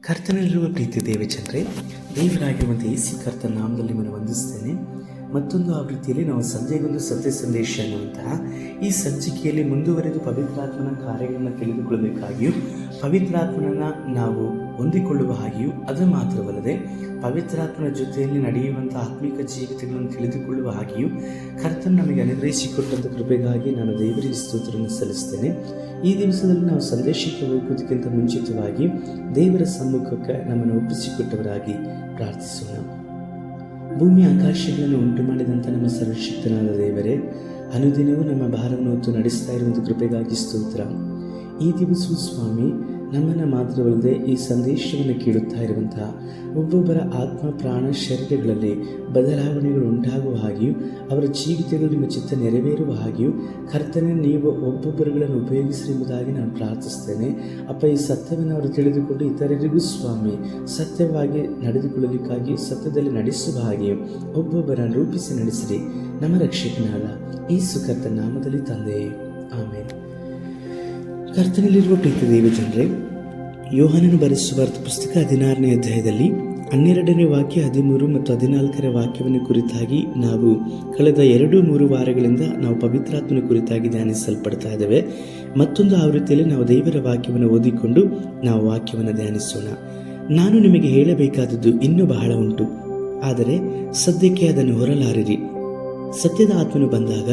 ಕರ್ತನಲ್ಲಿರುವ ಪ್ರೀತಿ ದೇವಜನರೇ, ದೇವರಾಗಿರುವಂಥ ಯೇಸು ಕರ್ತನ ನಾಮದಲ್ಲಿ ನಿಮ್ಮನ್ನು ವಂದಿಸ್ತೇನೆ. ಮತ್ತೊಂದು ಆವೃತ್ತಿಯಲ್ಲಿ ನಾವು ಸಂಜೆಗೊಂದು ಸತ್ಯ ಸಂದೇಶ ಅನ್ನುವಂತಹ ಈ ಸಂಚಿಕೆಯಲ್ಲಿ ಮುಂದುವರೆದು ಪವಿತ್ರಾತ್ಮನ ಕಾರ್ಯಗಳನ್ನು ತಿಳಿದುಕೊಳ್ಳಬೇಕಾಗಿಯೂ ಪವಿತ್ರಾತ್ಮನನ್ನು ನಾವು ಹೊಂದಿಕೊಳ್ಳುವ ಹಾಗೆಯೂ ಅದು ಮಾತ್ರವಲ್ಲದೆ ಪವಿತ್ರಾತ್ಮನ ಜೊತೆಯಲ್ಲಿ ನಡೆಯುವಂಥ ಆತ್ಮಿಕ ಜೀವಿತಗಳನ್ನು ತಿಳಿದುಕೊಳ್ಳುವ ಹಾಗೆಯೂ ಕರ್ತನ ನಮಗೆ ಅನುಗ್ರಹಿಸಿಕೊಟ್ಟಂಥ ಕೃಪೆಗಾಗಿ ನಾನು ದೇವರಿಗೆ ಸ್ತೋತ್ರವನ್ನು ಸಲ್ಲಿಸ್ತೇನೆ. ಈ ದಿವಸದಲ್ಲಿ ನಾವು ಸಂದೇಶಕ್ಕೆ ಹೋಗುವುದಕ್ಕಿಂತ ಮುಂಚಿತವಾಗಿ ದೇವರ ಸಮ್ಮುಖಕ್ಕೆ ನಮ್ಮನ್ನು ಒಪ್ಪಿಸಿಕೊಟ್ಟವರಾಗಿ ಪ್ರಾರ್ಥಿಸೋಣ. ಭೂಮಿ ಆಕಾಶಗಳನ್ನು ಉಂಟು ಮಾಡಿದಂಥ ನಮ್ಮ ಸರ್ವಶಕ್ತನಾದ ದೇವರೇ, ಅನುದಿನವೂ ನಮ್ಮ ಭಾರವನ್ನು ಹೊತ್ತು ನಡೆಸ್ತಾ ಇರುವಂಥ ಕೃಪೆಗಾಗಿ ಸ್ತೋತ್ರ. ಈ ದಿವಸವೂ ಸ್ವಾಮಿ, ನಮ್ಮನ್ನು ಮಾತ್ರವಲ್ಲದೆ ಈ ಸಂದೇಶವನ್ನು ಕೇಳುತ್ತಾ ಇರುವಂತಹ ಒಬ್ಬೊಬ್ಬರ ಆತ್ಮ ಪ್ರಾಣ ಶರೀರಗಳಲ್ಲಿ ಬದಲಾವಣೆಗಳು ಉಂಟಾಗುವ ಹಾಗೆಯೂ ಅವರ ಜೀವಿತಗಳು ನಿಮ್ಮ ಚಿತ್ತ ನೆರವೇರುವ ಹಾಗೆಯೂ ಕರ್ತನೆ ನೀವು ಒಬ್ಬೊಬ್ಬರುಗಳನ್ನು ಉಪಯೋಗಿಸಿರುವುದಾಗಿ ನಾನು ಪ್ರಾರ್ಥಿಸ್ತೇನೆ. ಅಪ್ಪ, ಈ ಸತ್ಯವನ್ನು ಅವರು ತಿಳಿದುಕೊಂಡು ಇತರರಿಗೂ ಸ್ವಾಮಿ ಸತ್ಯವಾಗಿ ನಡೆದುಕೊಳ್ಳಲಿಕ್ಕಾಗಿ ಸತ್ಯದಲ್ಲಿ ನಡೆಸುವ ಹಾಗೆಯೂ ಒಬ್ಬೊಬ್ಬರನ್ನು ರೂಪಿಸಿ ನಡೆಸಿರಿ. ನಮ್ಮ ರಕ್ಷಕನಾದ ಯೇಸು ಕರ್ತನ ನಾಮದಲ್ಲಿ ತಂದೆಯೇ, ಆಮೇಲೆ. ಕರ್ತನಲ್ಲಿರುವ ಪ್ರೀತಿ ದೇವಜನರೇ, ಯೋಹಾನನು ಬರೆಸುವ ಪುಸ್ತಕ 16ನೇ ಅಧ್ಯಾಯದಲ್ಲಿ 12ನೇ ವಾಕ್ಯ, 13 ಮತ್ತು 14ರ ವಾಕ್ಯವನ್ನು ಕುರಿತಾಗಿ ನಾವು ಕಳೆದ 2-3 ವಾರಗಳಿಂದ ನಾವು ಪವಿತ್ರಾತ್ಮನ ಕುರಿತಾಗಿ ಧ್ಯಾನಿಸಲ್ಪಡ್ತಾ ಇದ್ದೇವೆ. ಮತ್ತೊಂದು ಆವೃತ್ತಿಯಲ್ಲಿ ನಾವು ದೇವರ ವಾಕ್ಯವನ್ನು ಓದಿಕೊಂಡು ನಾವು ವಾಕ್ಯವನ್ನು ಧ್ಯಾನಿಸೋಣ. ನಾನು ನಿಮಗೆ ಹೇಳಬೇಕಾದದ್ದು ಇನ್ನೂ ಬಹಳ ಉಂಟು, ಆದರೆ ಸದ್ಯಕ್ಕೆ ಅದನ್ನು ಹೊರಲಾರಿರಿ. ಸತ್ಯದ ಆತ್ಮನು ಬಂದಾಗ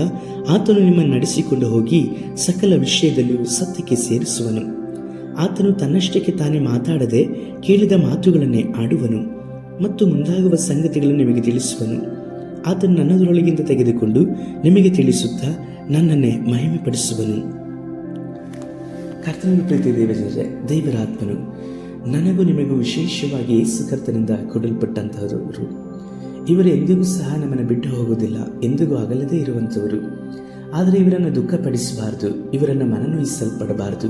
ಆತನು ನಿಮ್ಮನ್ನು ನಡೆಸಿಕೊಂಡು ಹೋಗಿ ಸಕಲ ವಿಷಯದಲ್ಲಿಯೂ ಸತ್ಯಕ್ಕೆ ಸೇರಿಸುವನು. ಆತನು ತನ್ನಷ್ಟಕ್ಕೆ ತಾನೇ ಮಾತಾಡದೆ ಕೇಳಿದ ಮಾತುಗಳನ್ನೇ ಆಡುವನು ಮತ್ತು ಮುಂದಾಗುವ ಸಂಗತಿಗಳನ್ನು ನಿಮಗೆ ತಿಳಿಸುವನು. ಆತನು ನನ್ನದರೊಳಗಿಂದ ತೆಗೆದುಕೊಂಡು ನಿಮಗೆ ತಿಳಿಸುತ್ತಾ ನನ್ನನ್ನೇ ಮಹಿಮೆಪಡಿಸುವನು. ಕರ್ತನ ಪ್ರೀತಿ ದೇವಜನರೇ, ದೇವರ ಆತ್ಮನು ನನಗೂ ನಿಮಗೂ ವಿಶೇಷವಾಗಿ ಯೇಸು ಕರ್ತನಿಂದ ಕೊಡಲ್ಪಟ್ಟಂತಹವರು. ಇವರು ಎಂದಿಗೂ ಸಹ ನಮ್ಮನ್ನು ಬಿಟ್ಟು ಹೋಗುವುದಿಲ್ಲ, ಎಂದಿಗೂ ಅಗಲದೇ ಇರುವಂಥವರು. ಆದರೆ ಇವರನ್ನು ದುಃಖಪಡಿಸಬಾರ್ದು, ಇವರನ್ನು ಮನನೊಯಿಸಲ್ಪಡಬಾರ್ದು.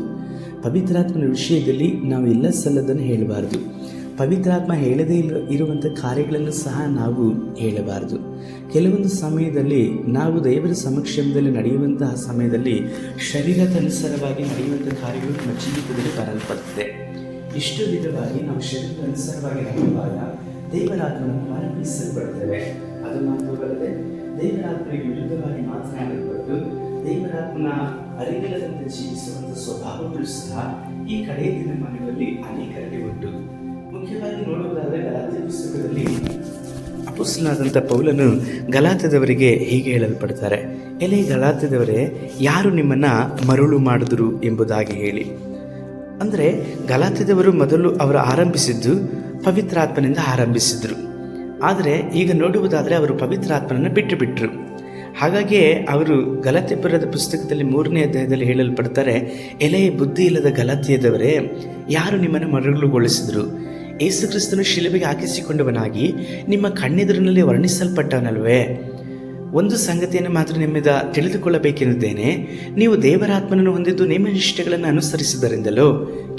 ಪವಿತ್ರಾತ್ಮನ ವಿಷಯದಲ್ಲಿ ನಾವು ಇಲ್ಲ ಸಲ್ಲದನ್ನು ಹೇಳಬಾರ್ದು. ಪವಿತ್ರಾತ್ಮ ಹೇಳದೇ ಇರುವಂಥ ಕಾರ್ಯಗಳನ್ನು ಸಹ ನಾವು ಹೇಳಬಾರ್ದು. ಕೆಲವೊಂದು ಸಮಯದಲ್ಲಿ ನಾವು ದೇವರ ಸಮಕ್ಷಮದಲ್ಲಿ ನಡೆಯುವಂತಹ ಸಮಯದಲ್ಲಿ ಶರೀರದನುಸಾರವಾಗಿ ನಡೆಯುವಂಥ ಕಾರ್ಯಗಳು ನಮ್ಮ ಜೀವಿತದಲ್ಲಿ ಬರಲ್ಪಡ್ತದೆ. ಇಷ್ಟು ವಿಧವಾಗಿ ನಾವು ಶರೀರದನುಸಾರವಾಗಿ ನಡೆಯುವಾಗ ದೇವರಾತ್ಮನನ್ನು ಮನವೊಲಿಸಲ್ಪಡ್ತೇವೆ. ಅದು ಮಾತ್ರವಲ್ಲದೆ ದೇವರಾತ್ಮನಿಗೆ ವಿರುದ್ಧವಾಗಿ ಮಾತನಾಡಲ್ಪಟ್ಟು ದೇವರಾತ್ಮನ ಅರಿವಿಲ್ಲದಂತೆ ಜೀವಿಸುವಂಥ ಸ್ವಭಾವಗಳು ಸಹ ಈ ಕಡೆಯ ದಿನಮಾನಗಳಲ್ಲಿ ಅನೇಕರಿಗೆ ಉಂಟು. ಮುಖ್ಯವಾಗಿ ನೋಡುವುದಾದರೆ ಗಲಾತ್ಯ ಪುಸ್ತಕದಲ್ಲಿ ಅಪೊಸ್ತಲನಾದಂಥ ಪೌಲನು ಗಲಾತ್ಯದವರಿಗೆ ಹೀಗೆ ಹೇಳಲ್ಪಡ್ತಾರೆ, ಎಲೆ ಗಲಾತ್ಯದವರೇ, ಯಾರು ನಿಮ್ಮನ್ನು ಮರುಳು ಮಾಡಿದ್ರು ಎಂಬುದಾಗಿ ಹೇಳಿ. ಅಂದರೆ ಗಲಾತ್ಯದವರು ಮೊದಲು ಅವರು ಆರಂಭಿಸಿದ್ದು ಪವಿತ್ರಾತ್ಮನಿಂದ ಆರಂಭಿಸಿದರು. ಆದರೆ ಈಗ ನೋಡುವುದಾದರೆ ಅವರು ಪವಿತ್ರಾತ್ಮನನ್ನು ಬಿಟ್ಟರು. ಹಾಗಾಗಿಯೇ ಅವರು ಗಲಾತ್ಯ ಬರೆದ ಪುಸ್ತಕದಲ್ಲಿ 3ನೇ ಅಧ್ಯಾಯದಲ್ಲಿ ಹೇಳಲ್ಪಡ್ತಾರೆ, ಎಲೆಯ ಬುದ್ಧಿ ಇಲ್ಲದ ಗಲಾತ್ಯದವರೇ, ಯಾರು ನಿಮ್ಮನ್ನು ಮರಳುಗೊಳಿಸಿದರು? ಯೇಸು ಕ್ರಿಸ್ತನು ಶಿಲುಬೆಗೆ ಹಾಕಿಸಿಕೊಂಡವನಾಗಿ ನಿಮ್ಮ ಕಣ್ಣೆದುರಿನಲ್ಲಿ ವರ್ಣಿಸಲ್ಪಟ್ಟವನಲ್ವೇ? ಒಂದು ಸಂಗತಿಯನ್ನು ಮಾತ್ರ ನಿಮ್ಮಿಂದ ತಿಳಿದುಕೊಳ್ಳಬೇಕೆನ್ನುತ್ತೇನೆ. ನೀವು ದೇವರಾತ್ಮನನ್ನು ಹೊಂದಿದ್ದು ನಿಮ್ಮ ನಿಷ್ಠೆಗಳನ್ನು ಅನುಸರಿಸಿದರಿಂದಲೋ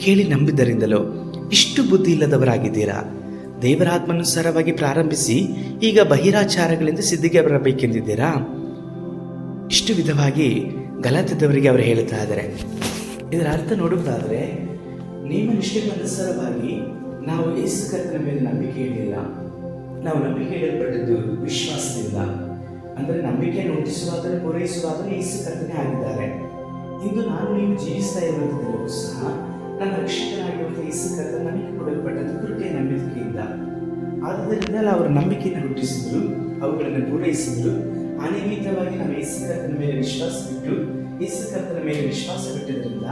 ಕೇಳಿ ನಂಬಿದ್ದರಿಂದಲೋ ಇಷ್ಟು ಬುದ್ಧಿ ಇಲ್ಲದವರಾಗಿದ್ದೀರಾ. ದೇವರಾತ್ಮನುಸಾರವಾಗಿ ಪ್ರಾರಂಭಿಸಿ ಈಗ ಬಹಿರಾಚಾರಗಳಿಂದ ಸಿದ್ಧಿಗೆ ಬರಬೇಕೆಂದಿದ್ದೀರಾ. ಇಷ್ಟು ವಿಧವಾಗಿ ಗಲಾತ್ಯದವರಿಗೆ ಅವರು ಹೇಳ್ತಾ ಇದ್ದಾರೆ. ಇದರ ಅರ್ಥ ನೋಡುವುದಾದರೆ, ನಿಮ್ಮ ನಿಷ್ಠೆಗನುಸಾರವಾಗಿ ನಾವು ಯೇಸು ಕರ್ತನ ಮೇಲೆ ನಂಬಿಕೆ ಇಡಲಿಲ್ಲ. ನಾವು ನಂಬಿಕೆ ಇಡಲ್ಪಟ್ಟದ್ದು ವಿಶ್ವಾಸದಿಂದ. ಅಂದರೆ ನಂಬಿಕೆಯನ್ನು ಹುಟ್ಟಿಸುವಾತನು ಪೂರೈಸುವಾತನು ಯೇಸು ಕರ್ತನೇ ಆಗಿದ್ದಾರೆ. ಇಂದು ನಾನು ನೀವು ಜೀವಿಸ್ತಾ ಇರುವಂಥದ್ದೆಲ್ಲವೂ ಸಹ ನನ್ನ ರಕ್ಷಕನಾಗಿರುವಂಥ ಯೇಸು ಕರ್ತನ ನಮಗೆ ಕೊಡಲ್ಪಟ್ಟಂಥ ಕೃಪೆಯ ನಂಬಿಕೆಯಿಂದ. ಆದ್ದರಿಂದ ಅವರು ನಂಬಿಕೆಯನ್ನು ಹುಟ್ಟಿಸಿದ್ರು, ಅವುಗಳನ್ನು ಪೂರೈಸಿದ್ರು. ಅನಿಯಮಿತವಾಗಿ ನಮ್ಮ ಯೇಸು ಕರ್ತನ ಮೇಲೆ ವಿಶ್ವಾಸವಿಟ್ಟು ಯೇಸು ಕರ್ತನ ಮೇಲೆ ವಿಶ್ವಾಸವಿಟ್ಟದ್ರಿಂದ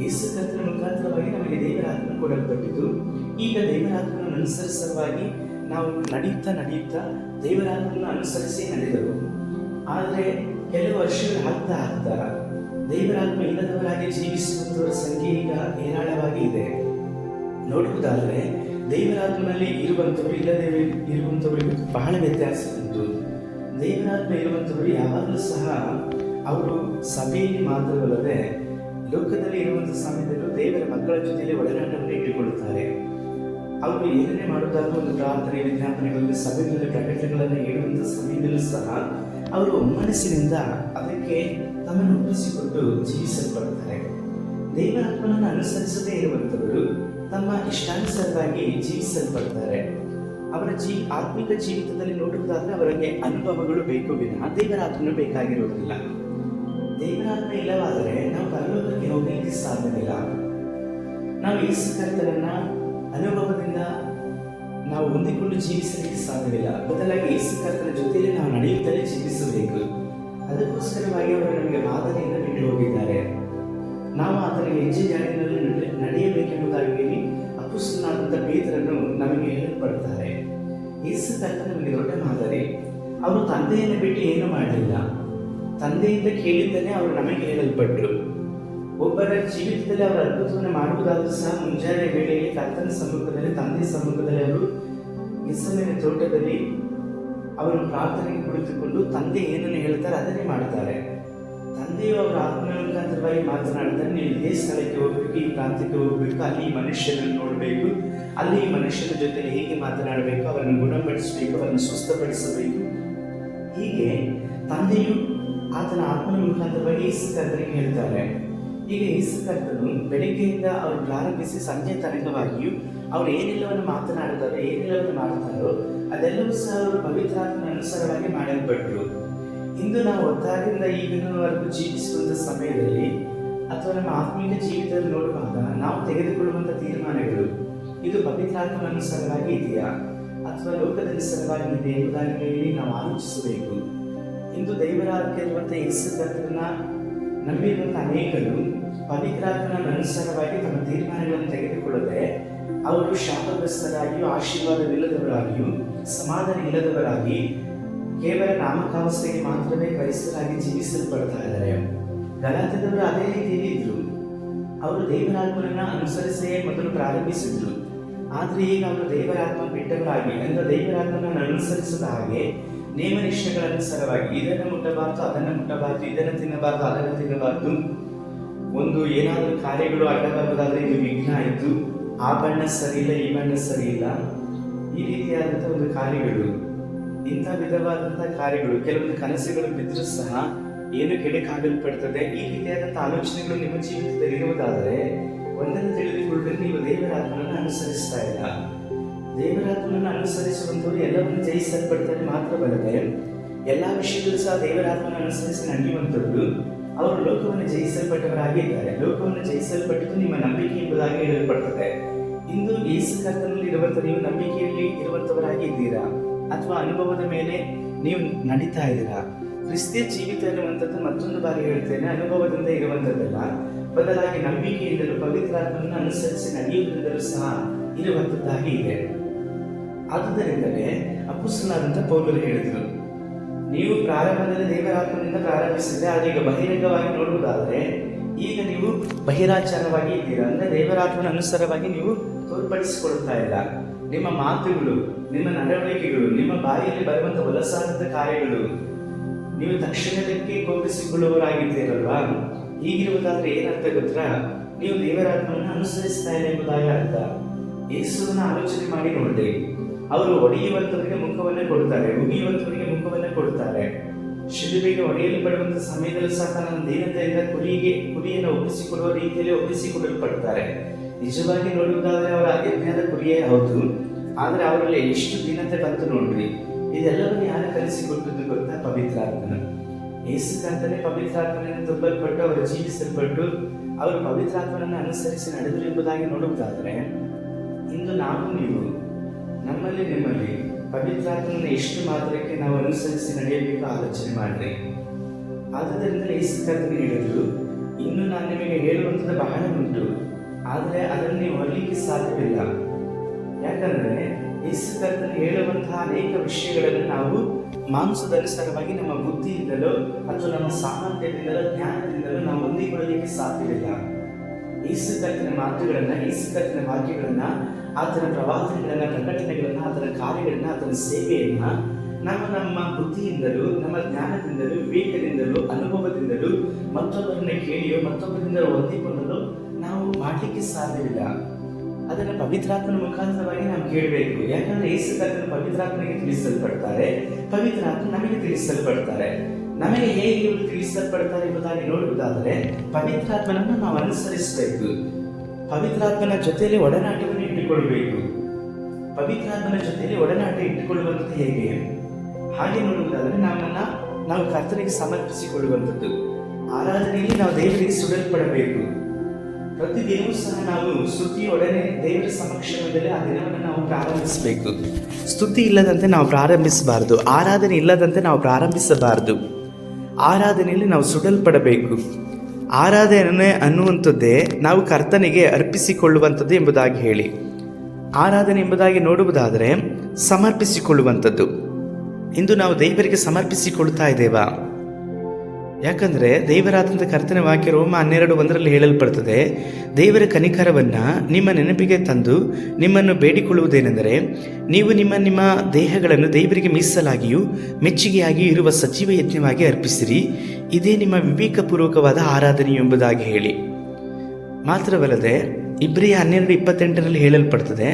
ಯೇಸು ಕರ್ತನ ಮುಖಾಂತರವಾಗಿ ನಮಗೆ ದೇವರಾತ್ಮನ ಕೊಡಲ್ಪಟ್ಟಿದ್ದು. ಈಗ ದೇವರಾತ್ಮನ ಅನುಸರಿಸವಾಗಿ ನಾವು ನಡೆಯುತ್ತಾ ದೇವರಾತ್ಮನ ಅನುಸರಿಸಿ ನಡೆದರು. ಆದರೆ ಕೆಲವು ವರ್ಷಗಳು ಆಗ್ತಾ ದೇವರಾತ್ಮ ಇಲ್ಲದವರಾಗಿ ಜೀವಿಸುವಂಥವರ ಸಂಖ್ಯೆ ಈಗ ಹೇರಾಳವಾಗಿ ಇದೆ. ನೋಡುವುದಾದರೆ ದೇವರಾತ್ಮನಲ್ಲಿ ಇರುವಂಥವರು ಇಲ್ಲದೆ ಇರುವಂಥವರಿಗೂ ಬಹಳ ವ್ಯತ್ಯಾಸ ಉಂಟು. ದೇವರಾತ್ಮ ಇರುವಂಥವರು ಯಾವಾಗಲೂ ಸಹ ಅವರು ಸಭೆಯಲ್ಲಿ ಮಾತ್ರವಲ್ಲದೆ ಲೋಕದಲ್ಲಿ ಇರುವಂಥ ಸಮಯದಲ್ಲೂ ದೇವರ ಮಕ್ಕಳ ಜೊತೆಯಲ್ಲಿ ಒಡನಾಟವನ್ನು ಇಟ್ಟುಕೊಳ್ಳುತ್ತಾರೆ. ಅವರು ಏನೇ ಮಾಡುವುದಾದ್ರೂ ಒಂದು ಪ್ರಾರ್ಥನೆ ವಿಜ್ಞಾಪನೆಗಳಲ್ಲಿ ಸಭೆಗಳಲ್ಲಿ ಪ್ರಕಟಣೆಗಳನ್ನು ಹೇಳುವಂಥ ಸಮಯದಲ್ಲೂ ಸಹ ಅವರು ಮನಸ್ಸಿನಿಂದ ಅದಕ್ಕೆ ತಮ್ಮನ್ನು ಒಪ್ಪಿಸಿಕೊಂಡು ಜೀವಿಸಲ್ಪಡುತ್ತಾರೆ. ದೇವರಾತ್ಮನನ್ನು ಅನುಸರಿಸದೇ ಇರುವಂಥವರು ತಮ್ಮ ಇಷ್ಟಾನುಸಾರವಾಗಿ ಜೀವಿಸಲ್ಪಡ್ತಾರೆ. ಅವರ ಆತ್ಮಿಕ ಜೀವಿತದಲ್ಲಿ ನೋಡುವುದಾದ್ರೆ ಅವರಿಗೆ ಅನುಭವಗಳು ಬೇಕು ವಿನಃ ದೇವರ ಆತ್ಮನು ಬೇಕಾಗಿರುವುದಿಲ್ಲ. ದೇವರ ಆತ್ಮ ಇಲ್ಲವಾದರೆ ನಾವು ಪರಲೋಕಕ್ಕೆ ಹೋಗಲಿಕ್ಕೆ ಸಾಧ್ಯವಿಲ್ಲ. ನಾವು ಯೇಸು ಕರ್ತನನ್ನ ಅನುಭವದಿಂದ ನಾವು ಹೊಂದಿಕೊಂಡು ಜೀವಿಸಲಿಕ್ಕೆ ಸಾಧ್ಯವಿಲ್ಲ. ಬದಲಾಗಿ ಯೇಸು ಕರ್ತನ ಜೊತೆಯಲ್ಲಿ ನಾವು ನಡೆಯುತ್ತಲೇ ಜೀವಿಸಬೇಕು. ಅದಕ್ಕೋಸ್ಕರವಾಗಿ ಅವರು ನಮಗೆ ಮಾದರಿಯನ್ನು ಬಿಟ್ಟು ಹೋಗಿದ್ದಾರೆ. ನಾವು ಆತನ ಹೆಜ್ಜೆ ಜಾಡಿನಲ್ಲಿ ನಡೆಯಬೇಕೆಂಬುದಾಗಿ ಅಪೊಸ್ತಲನಾದಂಥ ಪೇತ್ರನು ನಮಗೆ ಹೇಳಲ್ಪಡ್ತಾರೆ. ಯೇಸು ಕರ್ತನ ನಮಗೆ ದೊಡ್ಡ ಮಾದರಿ. ಅವರು ತಂದೆಯನ್ನು ಬಿಟ್ಟು ಏನು ಮಾಡಲಿಲ್ಲ. ತಂದೆಯಿಂದ ಕೇಳಿದ್ದನ್ನೇ ಅವರು ನಮಗೆ ಹೇಳಲ್ಪಟ್ಟರು. ಒಬ್ಬರ ಜೀವಿತದಲ್ಲಿ ಅವರ ಅದ್ಭುತವನ್ನು ಮಾಡುವುದಾದರೂ ಸಹ ಮುಂಜಾನೆ ವೇಳೆಯಲ್ಲಿ ಕರ್ತನ ಸಮ್ಮುಖದಲ್ಲಿ, ತಂದೆ ಸಮ್ಮುಖದಲ್ಲಿ ಅವರು ಗೆತ್ಸೆಮನೆ ತೋಟದಲ್ಲಿ ಅವರು ಪ್ರಾರ್ಥನೆಗೆ ಕುಳಿತುಕೊಂಡು ತಂದೆ ಏನನ್ನು ಹೇಳ್ತಾರೆ ಅದನ್ನೇ ಮಾಡ್ತಾರೆ. ತಂದೆಯು ಅವರ ಆತ್ಮನ ಮುಖಾಂತರವಾಗಿ ಮಾತನಾಡ್ತಾರೆ, ನೀವು ಇದೇ ಸ್ಥಳಕ್ಕೆ ಹೋಗ್ಬೇಕು, ಈ ಪ್ರಾಂತ್ಯಕ್ಕೆ ಹೋಗ್ಬೇಕು, ಅಲ್ಲಿ ಈ ಮನುಷ್ಯನನ್ನು ನೋಡಬೇಕು, ಅಲ್ಲಿ ಈ ಮನುಷ್ಯನ ಜೊತೆ ಹೇಗೆ ಮಾತನಾಡಬೇಕು, ಅವರನ್ನು ಗುಣಪಡಿಸಬೇಕು, ಅವರನ್ನು ಸ್ವಸ್ಥಪಡಿಸಬೇಕು. ಹೀಗೆ ತಂದೆಯು ಆತನ ಆತ್ಮನ ಮುಖಾಂತರವಾಗಿ ಯೇಸು ಕರ್ತನಿಗೆ ಹೇಳ್ತಾರೆ. ಈಗ ಯೇಸು ಕರ್ತನು ಬೆಳಿಗ್ಗೆಯಿಂದ ಅವರು ಪ್ರಾರಂಭಿಸಿ ಸಂಜೆ ತನಕವಾಗಿಯೂ ಅವರು ಏನೆಲ್ಲವನ್ನು ಮಾತನಾಡುತ್ತಾರೋ, ಏನೆಲ್ಲವನ್ನು ಮಾಡ್ತಾರೋ ಅದೆಲ್ಲವೂ ಸಹ ಅವರು ಪವಿತ್ರಾತ್ಮನ ಅನುಸಾರವಾಗಿ ಮಾಡಲ್ಪಟ್ಟರು. ಇಂದು ನಾವು ಒತ್ತಾಯದಿಂದ ಈಗಿನವರೆಗೂ ಜೀವಿಸುವಂಥ ಸಮಯದಲ್ಲಿ ಅಥವಾ ನಮ್ಮ ಆತ್ಮೀಯ ಜೀವಿತದಲ್ಲಿ ನೋಡುವಾಗ ನಾವು ತೆಗೆದುಕೊಳ್ಳುವಂಥ ತೀರ್ಮಾನಗಳು ಇದು ಪವಿತ್ರಾತ್ಮನ ಅನುಸಾರವಾಗಿ ಇದೆಯಾ ಅಥವಾ ಲೋಕದ ಅನುಸಾರವಾಗಿ ಇದೆ ಎಂಬುದಾಗಿ ಹೇಳಿ ನಾವು ಆಲೋಚಿಸಬೇಕು. ಇಂದು ದೇವರಾಗಿರುವಂಥ ಯೇಸು ಕರ್ತನನ್ನ ನಂಬಿರುವಂಥ ಅನೇಕರು ಪವಿತ್ರಾತ್ಮನ ಅನುಸಾರವಾಗಿ ತಮ್ಮ ತೀರ್ಮಾನಗಳನ್ನು ತೆಗೆದುಕೊಳ್ಳದೆ ಅವರು ಶಾಪಗ್ರಸ್ತರಾಗಿಯೂ ಆಶೀರ್ವಾದವಿಲ್ಲದವರಾಗಿಯೂ ಸಮಾಧಾನ ಇಲ್ಲದವರಾಗಿ ಕೇವಲ ನಾಮಕಾವಸ್ಥೆಗೆ ಮಾತ್ರವೇ ಕ್ರೈಸ್ತರಾಗಿ ಜೀವಿಸಲ್ಪಡ್ತಾ ಇದ್ದಾರೆ. ಗಲಾತ್ಯದವರು ಅದೇ ರೀತಿಯಲ್ಲಿ ಇದ್ರು. ಅವರು ದೇವರಾತ್ಮನನ್ನ ಅನುಸರಿಸೇ ಮೊದಲು ಪ್ರಾರಂಭಿಸಿದ್ರು. ಆದರೆ ಈಗ ಅವರು ದೇವರಾತ್ಮ ಬಿಟ್ಟವರಾಗಿ ಅಂದರೆ ದೇವರಾತ್ಮನನ್ನು ಅನುಸರಿಸದ ಹಾಗೆ ನೇಮ ನಿಷ್ಠೆಗಳ ಅನುಸಾರವಾಗಿ ಇದನ್ನು ಮುಟ್ಟಬಾರ್ದು, ಅದನ್ನು ಮುಟ್ಟಬಾರ್ದು, ಇದನ್ನು ತಿನ್ನಬಾರ್ದು, ಅದನ್ನು ತಿನ್ನಬಾರ್ದು, ಒಂದು ಏನಾದರೂ ಕಾರ್ಯಗಳು ಅಡ್ಡಬಾರದಾದ್ರೆ ಇದು ವಿಘ್ನ ಆಯಿತು, ಆ ಬಣ್ಣ ಸರಿ ಇಲ್ಲ, ಈ ಬಣ್ಣ ಸರಿ ಇಲ್ಲ, ಈ ರೀತಿಯಾದಂಥ ಒಂದು ಕಾರ್ಯಗಳು, ಇಂಥ ವಿಧವಾದಂಥ ಕಾರ್ಯಗಳು, ಕೆಲವೊಂದು ಕನಸುಗಳು ಬಿದ್ದರೂ ಸಹ ಏನು ಕೆಡಕಾಗಲ್ಪಡ್ತದೆ, ಈ ರೀತಿಯಾದಂಥ ಆಲೋಚನೆಗಳು ನಿಮ್ಮ ಜೀವಿತದಲ್ಲಿ ಇರುವುದಾದರೆ ಒಂದನ್ನು ತಿಳಿದುಕೊಳ್ಳಲು ನೀವು ದೇವರಾತ್ಮನನ್ನು ಅನುಸರಿಸ್ತಾ ಇಲ್ಲ. ದೇವರಾತ್ಮನನ್ನು ಅನುಸರಿಸುವಂಥವ್ರು ಎಲ್ಲವನ್ನು ಜಯಿಸಲ್ಪಡ್ತಾರೆ ಮಾತ್ರವಲ್ಲದೆ ಎಲ್ಲ ವಿಷಯಗಳು ಸಹ ದೇವರಾತ್ಮನ ಅನುಸರಿಸಿ ನಡೆಯುವಂಥದ್ದು ಅವರು ಲೋಕವನ್ನು ಜಯಿಸಲ್ಪಟ್ಟವರಾಗಿದ್ದಾರೆ. ಲೋಕವನ್ನು ಜಯಿಸಲ್ಪಟ್ಟಿದ್ದು ನಿಮ್ಮ ನಂಬಿಕೆ ಎಂಬುದಾಗಿ ಹೇಳಲ್ಪಡ್ತದೆ. ಇಂದು ಯೇಸು ಕರ್ತನಲ್ಲಿ ಇರುವಂಥ ನೀವು ನಂಬಿಕೆಯಲ್ಲಿ ಇರುವಂಥವರಾಗಿ ಇದ್ದೀರಾ ಅಥವಾ ಅನುಭವದ ಮೇಲೆ ನೀವು ನಡೀತಾ ಇದ್ದೀರಾ? ಕ್ರಿಸ್ತಿಯ ಜೀವಿತ ಎನ್ನುವಂಥದ್ದು ಮತ್ತೊಂದು ಬಾರಿ ಹೇಳ್ತೇನೆ, ಅನುಭವದಿಂದ ಇರುವಂಥದ್ದಲ್ಲ, ಬದಲಾಗಿ ನಂಬಿಕೆಯಿಂದಲೂ ಪವಿತ್ರಾತ್ಮನನ್ನು ಅನುಸರಿಸಿ ನಡೆಯುವುದರಿಂದಲೂ ಸಹ ಇರುವಂಥದ್ದಾಗಿ ಇದೆ. ಆದುದರಿಂದಲೇ ಅಪೊಸ್ತಲನಾದಂಥ ಪೌಲರು ಹೇಳಿದರು, ನೀವು ಪ್ರಾರಂಭದಲ್ಲಿ ದೇವರಾತ್ಮನಿಂದ ಪ್ರಾರಂಭಿಸಿದ್ರೆ, ಆದರೆ ಈಗ ಬಹಿರಂಗವಾಗಿ ನೋಡುವುದಾದರೆ ಈಗ ನೀವು ಬಹಿರಾಚಾರವಾಗಿ ಇದ್ದೀರಾ. ಅಂದರೆ ದೇವರಾತ್ಮನ ಅನುಸಾರವಾಗಿ ನೀವು ತೋರ್ಪಡಿಸಿಕೊಳ್ತಾ ಇಲ್ಲ. ನಿಮ್ಮ ಮಾತುಗಳು, ನಿಮ್ಮ ನಡವಳಿಕೆಗಳು, ನಿಮ್ಮ ಬಾಯಿಯಲ್ಲಿ ಬರುವಂಥ ಹೊಲಸಾದಂಥ ಕಾರ್ಯಗಳು, ನೀವು ತಕ್ಷಣದಕ್ಕೆ ಕೋಪಿಸಿಕೊಳ್ಳುವವರಾಗಿದ್ದೀರಲ್ವಾ? ಹೀಗಿರುವುದಾದ್ರೆ ಏನರ್ಥ ಗೊತ್ತಾ? ನೀವು ದೇವರಾತ್ಮನನ್ನು ಅನುಸರಿಸ್ತಾ ಇಲ್ಲ ಎಂಬುದಾಗಿ ಅರ್ಥ. ಯೇಸುವನ್ನ ಆಲೋಚನೆ ಮಾಡಿ ನೋಡಿ. ಅವರು ಒಡೆಯುವಂಥವರಿಗೆ ಮುಖವನ್ನೇ ಕೊಡ್ತಾರೆ, ಉಗಿಯುವಂಥವರಿಗೆ ಮುಖವನ್ನೇ ಕೊಡ್ತಾರೆ. ಶಿಲುಬೆಗೆ ಹೊಡೆಯಲ್ಪಡುವಂಥ ಸಮಯದಲ್ಲಿ ಸಹ ನನ್ನ ದೀನತೆಯಿಂದ ಕುರಿಯನ್ನು ಒಪ್ಪಿಸಿಕೊಡುವ ರೀತಿಯಲ್ಲಿ ಒಪ್ಪಿಸಿಕೊಡಲ್ಪಡ್ತಾರೆ. ನಿಜವಾಗಿ ನೋಡುವುದಾದರೆ ಅವರ ಯಜ್ಞದ ಕುರಿಯೇ ಹೌದು, ಆದರೆ ಅವರಲ್ಲಿ ಎಷ್ಟು ದೀನತೆ ಬಂತು ನೋಡ್ರಿ. ಇದೆಲ್ಲವನ್ನು ಯಾರು ಕಲಿಸಿಕೊಟ್ಟದ್ದು ಗೊತ್ತಾ? ಪವಿತ್ರಾತ್ಮನ. ಯೇಸು ಕರ್ತನೇ ಪವಿತ್ರಾತ್ಮನಿಂದ ತುಂಬಲ್ಪಟ್ಟು ಅವರು ಜೀವಿಸಲ್ಪಟ್ಟು ಅವರು ಪವಿತ್ರಾತ್ಮನನ್ನು ಅನುಸರಿಸಿ ನಡೆದರು ಎಂಬುದಾಗಿ ನೋಡುವುದಾದರೆ ಇಂದು ನಾವು ನೀವು ನಮ್ಮಲ್ಲಿ ನಿಮ್ಮಲ್ಲಿ ಪವಿತ್ರಾತ್ಮನ ಎಷ್ಟು ಮಾತ್ರಕ್ಕೆ ನಾವು ಅನುಸರಿಸಿ ನಡೆಯಬೇಕು ಆಲೋಚನೆ ಮಾಡ್ರಿ. ಆದುದರಿಂದ ಯೇಸು ಕರ್ತನು ಹೇಳಿದ್ರು, ಇನ್ನು ನಾನು ನಿಮಗೆ ಹೇಳುವಂಥದ್ದು ಬಹಳ ಉಂಟು, ಆದರೆ ಅದನ್ನು ನೀವು ಹೊರಲಿಕ್ಕೆ ಸಾಧ್ಯವಿಲ್ಲ. ಯಾಕಂದ್ರೆ ಯೇಸು ಕರ್ತನು ಹೇಳುವಂತಹ ಅನೇಕ ವಿಷಯಗಳನ್ನು ನಾವು ಮಾಂಸದ ಅನುಸಾರವಾಗಿ ನಮ್ಮ ಬುದ್ಧಿಯಿಂದಲೋ ಅಥವಾ ನಮ್ಮ ಸಾಮರ್ಥ್ಯದಿಂದಲೋ ಜ್ಞಾನದಿಂದಲೋ ನಾವು ಹೊಂದಿಕೊಳ್ಳಲಿಕ್ಕೆ ಸಾಧ್ಯವಿಲ್ಲ. ಯೇಸು ಕರ್ತನ ಮಾತುಗಳನ್ನ, ಯೇಸು ಕರ್ತನ ವಾಕ್ಯಗಳನ್ನ, ಆತನ ಪ್ರವಾದನೆಗಳನ್ನ, ಪ್ರಕಟಣೆಗಳನ್ನ, ಆತನ ಕಾರ್ಯಗಳನ್ನ, ಆತನ ಸೇವೆಯನ್ನ ನಮ್ಮ ಬುದ್ಧಿಯಿಂದಲೂ, ನಮ್ಮ ಜ್ಞಾನದಿಂದಲೂ, ವಿವೇಕದಿಂದಲೂ, ಅನುಭವದಿಂದಲೂ, ಮತ್ತೊಬ್ಬರನ್ನ ಕೇಳಿಯೋ ಮತ್ತೊಬ್ಬರಿಂದ ಹೊಂದಿಕೊಂಡಲು ನಾವು ಮಾಡಲಿಕ್ಕೆ ಸಾಧ್ಯವಿಲ್ಲ. ಅದನ್ನು ಪವಿತ್ರಾತ್ಮನ ಮುಖಾಂತರವಾಗಿ ನಾವು ಕೇಳಬೇಕು. ಯಾಕಂದ್ರೆ ಯೇಸು ಕರ್ತನು ಪವಿತ್ರಾತ್ಮನಿಗೆ ತಿಳಿಸಲ್ಪಡ್ತಾರೆ, ಪವಿತ್ರಾತ್ಮ ನಮಗೆ ತಿಳಿಸಲ್ಪಡ್ತಾರೆ. ನಮಗೆ ಹೇಗೆ ಇವರು ತಿಳಿಸಲ್ಪಡ್ತಾರೆ ಎಂಬುದಾಗಿ ನೋಡುವುದಾದರೆ ಪವಿತ್ರಾತ್ಮನನ್ನು ನಾವು ಅನುಸರಿಸಬೇಕು. ಪವಿತ್ರಾತ್ಮನ ಜೊತೆಯಲ್ಲಿ ಒಡನಾಟ ಇಟ್ಟುಕೊಳ್ಳಬೇಕು. ಪವಿತ್ರಾತ್ಮನ ಜೊತೆಯಲ್ಲಿ ಒಡನಾಟ ಇಟ್ಟುಕೊಳ್ಳುವಂಥದ್ದು ಹೇಗೆ? ಹಾಗೆ ನೋಡುವುದಾದರೆ ನಾವು ಕರ್ತನಿಗೆ ಸಮರ್ಪಿಸಿಕೊಳ್ಳುವಂಥದ್ದು. ಆರಾಧನೆಯಲ್ಲಿ ನಾವು ದೇವರಿಗೆ ಸುಡಲ್ಪಡಬೇಕು. ಪ್ರತಿದಿನವೂ ಸಹ ನಾವು ಸ್ತುತಿಯೊಡನೆ ದೇವರ ಸಮಕ್ಷಮದಲ್ಲಿ ಆ ದಿನವನ್ನು ನಾವು ಪ್ರಾರಂಭಿಸಬೇಕು. ಸ್ತುತಿ ಇಲ್ಲದಂತೆ ನಾವು ಪ್ರಾರಂಭಿಸಬಾರದು. ಆರಾಧನೆ ಇಲ್ಲದಂತೆ ನಾವು ಪ್ರಾರಂಭಿಸಬಾರದು. ಆರಾಧನೆಯಲ್ಲಿ ನಾವು ಸುಡಲ್ಪಡಬೇಕು. ಆರಾಧನೆ ಅನ್ನುವಂಥದ್ದೇ ನಾವು ಕರ್ತನಿಗೆ ಅರ್ಪಿಸಿಕೊಳ್ಳುವಂಥದ್ದು ಎಂಬುದಾಗಿ ಹೇಳಿ. ಆರಾಧನೆ ಎಂಬುದಾಗಿ ನೋಡುವುದಾದರೆ ಸಮರ್ಪಿಸಿಕೊಳ್ಳುವಂಥದ್ದು. ಇಂದು ನಾವು ದೇವರಿಗೆ ಸಮರ್ಪಿಸಿಕೊಳ್ತಾ ಇದ್ದೇವಾ? ಯಾಕಂದರೆ ದೇವರಾದಂಥ ಕರ್ತನ ವಾಕ್ಯ ರೋಮ 12:1 ಹೇಳಲ್ಪಡ್ತದೆ, ದೇವರ ಕನಿಕರವನ್ನು ನಿಮ್ಮ ನೆನಪಿಗೆ ತಂದು ನಿಮ್ಮನ್ನು ಬೇಡಿಕೊಳ್ಳುವುದೇನೆಂದರೆ, ನೀವು ನಿಮ್ಮ ದೇಹಗಳನ್ನು ದೇವರಿಗೆ ಮೀಸಲಾಗಿಯೂ ಮೆಚ್ಚುಗೆಯಾಗಿಯೂ ಇರುವ ಸಜೀವ ಯಜ್ಞವಾಗಿ ಅರ್ಪಿಸಿರಿ, ಇದೇ ನಿಮ್ಮ ವಿವೇಕಪೂರ್ವಕವಾದ ಆರಾಧನೆ ಎಂಬುದಾಗಿ ಹೇಳಿ. ಮಾತ್ರವಲ್ಲದೆ ಇಬ್ರಿಯ 12:28 ಹೇಳಲ್ಪಡ್ತದೆ,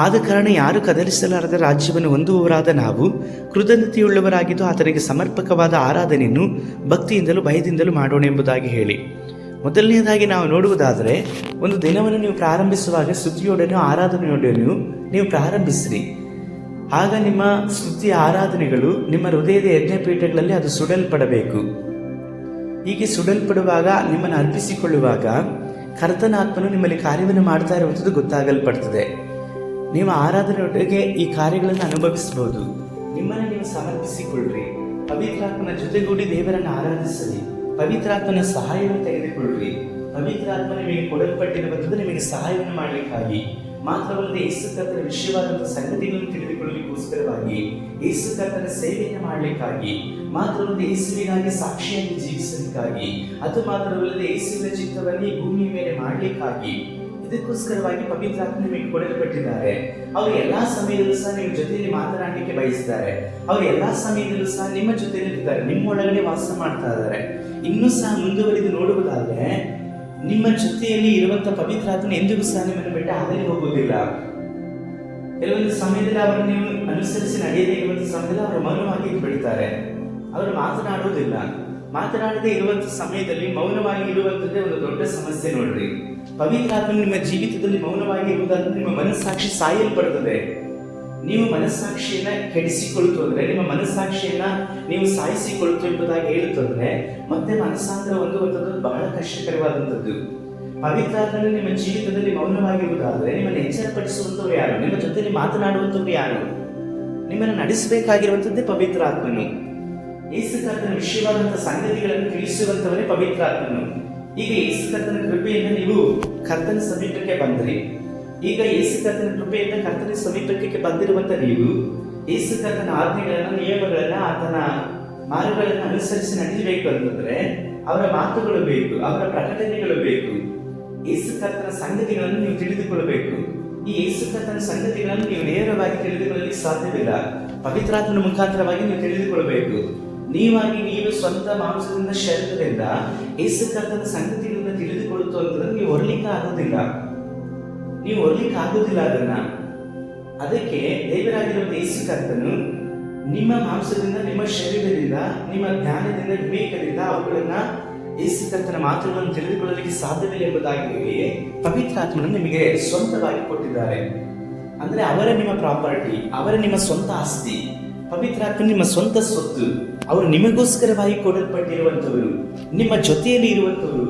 ಆದ ಕಾರಣ ಯಾರು ಕದಲಿಸಲಾರದ ರಾಜ್ಯವನ್ನು ಹೊಂದುವವರಾದ ನಾವು ಕೃತಜ್ಞತೆಯುಳ್ಳವರಾಗಿದ್ದು ಆತನಿಗೆ ಸಮರ್ಪಕವಾದ ಆರಾಧನೆಯನ್ನು ಭಕ್ತಿಯಿಂದಲೂ ಭಯದಿಂದಲೂ ಮಾಡೋಣ ಎಂಬುದಾಗಿ ಹೇಳಿ. ಮೊದಲನೆಯದಾಗಿ ನಾವು ನೋಡುವುದಾದರೆ, ಒಂದು ದಿನವನ್ನು ನೀವು ಪ್ರಾರಂಭಿಸುವಾಗ ಸ್ತುತಿಯೊಡನೆಯೂ ಆರಾಧನೆಯೊಡನೆಯೂ ನೀವು ಪ್ರಾರಂಭಿಸಿರಿ. ಆಗ ನಿಮ್ಮ ಸ್ತುತಿ ಆರಾಧನೆಗಳು ನಿಮ್ಮ ಹೃದಯದ ಯಜ್ಞಪೀಠಗಳಲ್ಲಿ ಅದು ಸುಡಲ್ಪಡಬೇಕು. ಹೀಗೆ ಸುಡಲ್ಪಡುವಾಗ, ನಿಮ್ಮನ್ನು ಅರ್ಪಿಸಿಕೊಳ್ಳುವಾಗ ಕರ್ತನ ಆತ್ಮನು ನಿಮ್ಮಲ್ಲಿ ಕಾರ್ಯವನ್ನು ಮಾಡ್ತಾ ಇರುವಂಥದ್ದು ಗೊತ್ತಾಗಲ್ಪಡ್ತದೆ. ನೀವು ಆರಾಧನೆಯೊಟ್ಟಿಗೆ ಈ ಕಾರ್ಯಗಳನ್ನು ಅನುಭವಿಸಬಹುದು. ನಿಮ್ಮನ್ನು ನೀವು ಸಮರ್ಪಿಸಿಕೊಳ್ಳ್ರಿ. ಪವಿತ್ರಾತ್ಮನ ಜೊತೆಗೂಡಿ ದೇವರನ್ನು ಆರಾಧಿಸಲಿ. ಪವಿತ್ರಾತ್ಮನ ಸಹಾಯವನ್ನು ತೆಗೆದುಕೊಳ್ಳ್ರಿ. ಪವಿತ್ರಾತ್ಮ ನಿಮಗೆ ಕೊಡಲ್ಪಟ್ಟಿರುವಂಥದ್ದು ನಿಮಗೆ ಸಹಾಯವನ್ನು ಮಾಡಲಿಕ್ಕಾಗಿ, ಮಾತ್ರವಲ್ಲದೆ ಯೇಸು ಕರ್ತನ ವಿಷಯವಾದಂಥ ಸಂಗತಿಗಳನ್ನು ತಿಳಿದುಕೊಳ್ಳಲಿಕ್ಕೋಸ್ಕರವಾಗಿ, ಯೇಸು ಕರ್ತನ ಸೇವೆಯನ್ನು ಮಾಡಲಿಕ್ಕಾಗಿ, ಮಾತ್ರವಲ್ಲದೆ ಯೇಸುವಿಗಾಗಿ ಸಾಕ್ಷಿಯಾಗಿ ಜೀವಿಸಲಿಕ್ಕಾಗಿ, ಅದು ಮಾತ್ರವಲ್ಲದೆ ಯೇಸುವಿನ ಚಿತ್ತವನ್ನು ಈ ಭೂಮಿಯ ಮೇಲೆ ಮಾಡಲಿಕ್ಕಾಗಿ, ಇದಕ್ಕೋಸ್ಕರವಾಗಿ ಪವಿತ್ರಾತ್ಮ ನಿಮಗೆ ಕೊಡಲ್ಪಟ್ಟಿದ್ದಾರೆ. ಅವರು ಎಲ್ಲಾ ಸಮಯದಲ್ಲೂ ಸಹ ನಿಮ್ಮ ಜೊತೆಯಲ್ಲಿ ಮಾತನಾಡಲಿಕ್ಕೆ ಬಯಸಿದ್ದಾರೆ. ಅವರು ಎಲ್ಲಾ ಸಮಯದಲ್ಲೂ ಸಹ ನಿಮ್ಮ ಜೊತೆಯಲ್ಲಿ ಇದ್ದಾರೆ, ನಿಮ್ಮ ಒಳಗಡೆ ವಾಸ ಮಾಡ್ತಾ ಇದ್ದಾರೆ. ಇನ್ನೂ ಸಹ ಮುಂದುವರಿದು ನೋಡುವುದಾದರೆ, ನಿಮ್ಮ ಜೊತೆಯಲ್ಲಿ ಇರುವಂತ ಪವಿತ್ರಾತ್ಮ ಎಂದಿಗೂ ಸಹ ನಿಮ್ಮನ್ನು ಬಿಟ್ಟು ಆಗಲಿ ಹೋಗುವುದಿಲ್ಲ. ಕೆಲವೊಂದು ಸಮಯದಲ್ಲಿ ಅವರನ್ನು ನೀವು ಅನುಸರಿಸಿ ನಡೆಯದೇ ಇರುವಂತಹ ಸಮಯದಲ್ಲಿ ಅವರು ಮೌನವಾಗಿ ಬಿಡ್ತಾರೆ. ಅವರು ಮಾತನಾಡುವುದಿಲ್ಲ. ಮಾತನಾಡದೇ ಇರುವಂತಹ ಸಮಯದಲ್ಲಿ ಮೌನವಾಗಿ ಇರುವಂತದ್ದೇ ಒಂದು ದೊಡ್ಡ ಸಮಸ್ಯೆ ನೋಡ್ರಿ. ಪವಿತ್ರಾತ್ಮ ನಿಮ್ಮ ಜೀವಿತದಲ್ಲಿ ಮೌನವಾಗಿ ಇರುವುದಾದ್ರೆ ನಿಮ್ಮ ಮನಸ್ಸಾಕ್ಷಿ ಸಾಯಲ್ಪಡುತ್ತದೆ. ನೀವು ಮನಸ್ಸಾಕ್ಷಿಯನ್ನ ಕೆಡಿಸಿಕೊಳ್ತು ಅಂದ್ರೆ, ನಿಮ್ಮ ಮನಸ್ಸಾಕ್ಷಿಯನ್ನ ನೀವು ಸಾಯಿಸಿಕೊಳ್ತು ಎಂಬುದಾಗಿ ಹೇಳುತ್ತಂದ್ರೆ, ಮತ್ತೆ ಮನಸ್ಸಾಂತರ ಹೊಂದುವಂಥದ್ದು ಬಹಳ ಕಷ್ಟಕರವಾದಂಥದ್ದು. ಪವಿತ್ರಾತ್ಮನು ನಿಮ್ಮ ಜೀವಿತದಲ್ಲಿ ಮೌನವಾಗಿರುವುದಾದ್ರೆ ನಿಮ್ಮನ್ನು ಎಚ್ಚರಪಡಿಸುವಂಥವ್ರು ಯಾರು? ನಿಮ್ಮ ಜೊತೆಲಿ ಮಾತನಾಡುವಂಥವ್ರು ಯಾರು? ನಿಮ್ಮನ್ನು ನಡೆಸಬೇಕಾಗಿರುವಂಥದ್ದೇ ಪವಿತ್ರಾತ್ಮನು. ಯೇಸು ಕರ್ತನ ವಿಷಯವಾದಂತಹ ಸಂಗತಿಗಳನ್ನು ತಿಳಿಸುವಂತವರೇ ಪವಿತ್ರಾತ್ಮನು. ಈಗ ಯೇಸು ಕರ್ತನ ಕೃಪೆಯಿಂದ ನೀವು ಕರ್ತನ ಸಮೀಪಕ್ಕೆ ಬಂದ್ರಿ. ಈಗ ಯೇಸು ಕರ್ತನ ಕೃಪೆಯಿಂದ ಕರ್ತನ ಸಮೀಪಕ್ಕೆ ಬಂದಿರುವಂತ ನೀವು ಯೇಸು ಕರ್ತನ ಆಜ್ಞೆಗಳನ್ನ, ನಿಯಮಗಳನ್ನ, ಆತನ ಮಾರ್ಗಗಳನ್ನು ಅನುಸರಿಸಿ ನಡೆಯಬೇಕು ಅಂತಂದ್ರೆ ಅವರ ಮಾತುಗಳು ಬೇಕು, ಅವರ ಪ್ರಕಟಣೆಗಳು ಬೇಕು. ಯೇಸು ಕರ್ತನ ಸಂಗತಿಗಳನ್ನು ನೀವು ತಿಳಿದುಕೊಳ್ಳಬೇಕು. ಈ ಯೇಸು ಕರ್ತನ ಸಂಗತಿಗಳನ್ನು ನೀವು ನೇರವಾಗಿ ತಿಳಿದುಕೊಳ್ಳಲಿಕ್ಕೆ ಸಾಧ್ಯವಿಲ್ಲ. ಪವಿತ್ರಾತ್ಮನ ಮುಖಾಂತರವಾಗಿ ನೀವು ತಿಳಿದುಕೊಳ್ಳಬೇಕು. ನೀವು ಸ್ವಂತ ಮಾಂಸದಿಂದ, ಶರೀರದಿಂದ ಯೇಸು ಕರ್ತನ ಸಂಗತಿಗಳನ್ನ ತಿಳಿದುಕೊಳ್ಳುತ್ತೋ ಅಂತಂದ್ರೆ ನೀವು ಹೊರಲಿಕ್ಕೆ ಆಗೋದಿಲ್ಲ. ಅದನ್ನ. ಅದಕ್ಕೆ ದೇವರಾಗಿರುವ ಯೇಸು ಕರ್ತನು ನಿಮ್ಮ ಮಾಂಸದಿಂದ, ನಿಮ್ಮ ಶರೀರದಿಂದ, ನಿಮ್ಮ ಜ್ಞಾನದಿಂದ, ವಿವೇಕದಿಂದ ಅವುಗಳನ್ನ ಯೇಸು ಕರ್ತನ ಮಾತುಗಳನ್ನು ತಿಳಿದುಕೊಳ್ಳಲಿಕ್ಕೆ ಸಾಧ್ಯವಿಲ್ಲ ಎಂಬುದಾಗಿ ಹೇಳಿ ಪವಿತ್ರಾತ್ಮನನ್ನು ನಿಮಗೆ ಸ್ವಂತವಾಗಿ ಕೊಟ್ಟಿದ್ದಾರೆ. ಅಂದ್ರೆ ಅವರ ನಿಮ್ಮ ಪ್ರಾಪರ್ಟಿ, ಅವರ ನಿಮ್ಮ ಸ್ವಂತ ಆಸ್ತಿ. ಪವಿತ್ರಾತ್ಮ ನಿಮ್ಮ ಸ್ವಂತ ಸ್ವತ್ತು. ಅವರು ನಿಮಗೋಸ್ಕರವಾಗಿ ಕೊಡಲ್ಪಟ್ಟಿರುವಂತವರು, ನಿಮ್ಮ ಜೊತೆಯಲ್ಲಿ ಇರುವಂತವರು,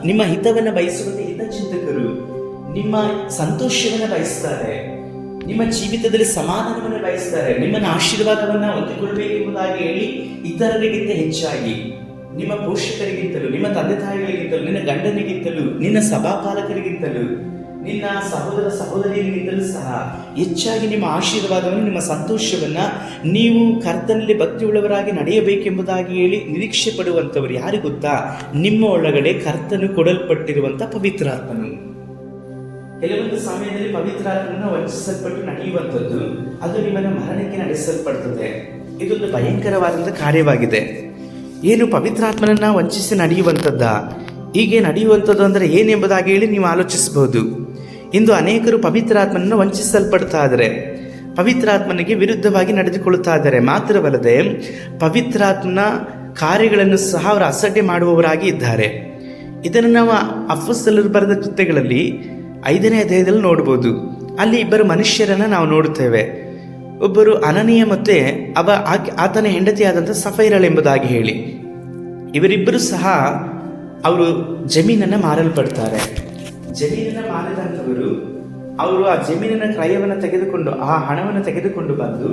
ನಿಮ್ಮ ಹಿತವನ್ನ ಬಯಸುವಂತ ಹಿತಚಿಂತಕರು, ನಿಮ್ಮ ಸಂತೋಷವನ್ನ ಬಯಸ್ತಾರೆ, ನಿಮ್ಮ ಜೀವಿತದಲ್ಲಿ ಸಮಾಧಾನವನ್ನು ಬಯಸ್ತಾರೆ, ನಿಮ್ಮನ್ನ ಆಶೀರ್ವಾದವನ್ನ ಹೊಂದಿಕೊಳ್ಳಬೇಕೆಂಬುದಾಗಿ ಹೇಳಿ ಇತರರಿಗಿಂತ ಹೆಚ್ಚಾಗಿ, ನಿಮ್ಮ ಪೋಷಕರಿಗಿಂತಲೂ, ನಿಮ್ಮ ತಂದೆ ತಾಯಿಗಳಿಗಿಂತಲೂ, ನಿನ್ನ ಗಂಡನಿಗಿಂತಲೂ, ನಿನ್ನ ಸಭಾಪಾಲಕರಿಗಿಂತಲೂ, ನಿನ್ನ ಸಹೋದರ ಸಹೋದರಿಯರಿಗಿಂತಲೂ ಸಹ ಹೆಚ್ಚಾಗಿ ನಿಮ್ಮ ಆಶೀರ್ವಾದವನ್ನು, ನಿಮ್ಮ ಸಂತೋಷವನ್ನ ನೀವು ಕರ್ತನಲ್ಲಿ ಭಕ್ತಿಯುಳ್ಳವರಾಗಿ ನಡೆಯಬೇಕೆಂಬುದಾಗಿ ಹೇಳಿ ನಿರೀಕ್ಷೆ ಪಡುವಂಥವರು ಯಾರು ಗೊತ್ತಾ? ನಿಮ್ಮ ಒಳಗಡೆ ಕರ್ತನು ಕೊಡಲ್ಪಟ್ಟಿರುವಂತ ಪವಿತ್ರಾತ್ಮನು. ಕೆಲವೊಂದು ಸಮಯದಲ್ಲಿ ಪವಿತ್ರಾತ್ಮನ ವಂಚಿಸಲ್ಪಟ್ಟು ನಡೆಯುವಂಥದ್ದು ಅದು ನಿಮ್ಮನ್ನು ಮರಣಕ್ಕೆ ನಡೆಸಲ್ಪಡ್ತದೆ. ಇದೊಂದು ಭಯಂಕರವಾದಂಥ ಕಾರ್ಯವಾಗಿದೆ. ಏನು ಪವಿತ್ರಾತ್ಮನನ್ನ ವಂಚಿಸಿ ನಡೆಯುವಂಥದ್ದ? ಹೀಗೆ ನಡೆಯುವಂಥದ್ದು ಅಂದರೆ ಏನೆಂಬುದಾಗಿ ಹೇಳಿ ನೀವು ಆಲೋಚಿಸಬಹುದು. ಇಂದು ಅನೇಕರು ಪವಿತ್ರಾತ್ಮನನ್ನು ವಂಚಿಸಲ್ಪಡ್ತಾ ಇದ್ದಾರೆ, ಪವಿತ್ರಾತ್ಮನಿಗೆ ವಿರುದ್ಧವಾಗಿ ನಡೆದುಕೊಳ್ಳುತ್ತಾ ಇದ್ದಾರೆ. ಮಾತ್ರವಲ್ಲದೆ ಪವಿತ್ರಾತ್ಮನ ಕಾರ್ಯಗಳನ್ನು ಸಹ ಅವರು ಅಸಡ್ಡೆ ಮಾಡುವವರಾಗಿ ಇದ್ದಾರೆ. ಇದನ್ನು ನಾವು ಅಪೊಸ್ತಲರು ಬರೆದ ಕೃತ್ಯಗಳಲ್ಲಿ 5ನೇ ಅಧ್ಯಾಯದಲ್ಲಿ ನೋಡ್ಬೋದು. ಅಲ್ಲಿ ಇಬ್ಬರು ಮನುಷ್ಯರನ್ನು ನಾವು ನೋಡುತ್ತೇವೆ. ಒಬ್ಬರು ಅನನೀಯ ಮತ್ತು ಆತನ ಹೆಂಡತಿಯಾದಂಥ ಸಫೈರಳು ಎಂಬುದಾಗಿ ಹೇಳಿ, ಇವರಿಬ್ಬರು ಸಹ ಅವರು ಜಮೀನನ್ನು ಮಾರಲ್ಪಡ್ತಾರೆ. ಜಮೀನನ್ನು ಮಾರಿದಂಥವರು ಅವರು ಆ ಜಮೀನಿನ ಕ್ರಯವನ್ನು ತೆಗೆದುಕೊಂಡು, ಆ ಹಣವನ್ನು ತೆಗೆದುಕೊಂಡು ಬಂದು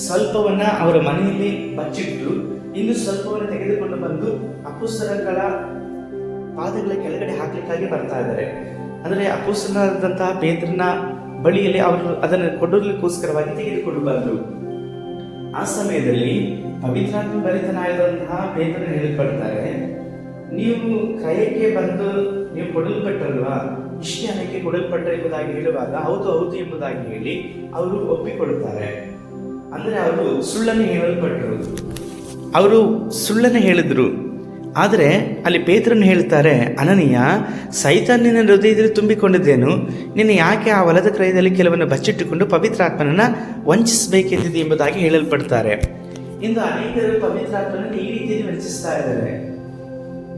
ಸ್ವಲ್ಪವನ್ನು ಅವರ ಮನೆಯಲ್ಲಿ ಬಚ್ಚಿಟ್ಟು ಇನ್ನು ಸ್ವಲ್ಪವನ್ನು ತೆಗೆದುಕೊಂಡು ಬಂದು ಅಪೊಸ್ತಲರ ಪಾದಗಳ ಕೆಳಗಡೆ ಹಾಕಲಿಕ್ಕಾಗಿ ಬರ್ತಾ ಇದ್ದಾರೆ. ಅಂದರೆ ಅಪೊಸ್ತಲನಾದಂತಹ ಪೇತ್ರನ ಬಳಿಯಲ್ಲಿ ಅವರು ಅದನ್ನು ಕೊಡಲಿಕ್ಕೋಸ್ಕರವಾಗಿ ತೆಗೆದುಕೊಂಡು ಬಂದರು. ಆ ಸಮಯದಲ್ಲಿ ಪವಿತ್ರಾತ್ಮ ಭರಿತನಾದಂತಹ ಪೇತ್ರನ ಹೇಳಲ್ಪಡ್ತಾರೆ, ನೀವು ಕ್ರಯಕ್ಕೆ ಬಂದು ನೀವು ಕೊಡಲ್ಪಟ್ಟಲ್ವಾ, ಇಷ್ಟೇ ಹಣಕ್ಕೆ ಕೊಡಲ್ಪಟ್ಟ ಎಂಬುದಾಗಿ ಹೇಳುವಾಗ ಹೌದು ಹೌದು ಎಂಬುದಾಗಿ ಹೇಳಿ ಅವರು ಒಪ್ಪಿಕೊಡುತ್ತಾರೆ. ಅಂದರೆ ಅವರು ಸುಳ್ಳನ್ನು ಹೇಳಲ್ಪಟ್ಟರು, ಅವರು ಸುಳ್ಳನ್ನು ಹೇಳಿದ್ರು. ಆದರೆ ಅಲ್ಲಿ ಪೇತ್ರನು ಹೇಳ್ತಾರೆ, ಅನನೀಯ, ಸೈತಾನ್ಯನ ಹೃದಯದಲ್ಲಿ ತುಂಬಿಕೊಂಡಿದ್ದೇನು, ನಿನ್ನ ಯಾಕೆ ಆ ಹೊಲದ ಕ್ರಯದಲ್ಲಿ ಕೆಲವನ್ನು ಬಚ್ಚಿಟ್ಟುಕೊಂಡು ಪವಿತ್ರಾತ್ಮನನ್ನು ವಂಚಿಸಬೇಕೆಂದಿದೆ ಎಂಬುದಾಗಿ ಹೇಳಲ್ಪಡ್ತಾರೆ. ಇಂದು ಅನೇಕರು ಪವಿತ್ರಾತ್ಮನನ್ನು ಈ ರೀತಿಯಲ್ಲಿ ವಂಚಿಸ್ತಾ ಇದ್ದಾರೆ.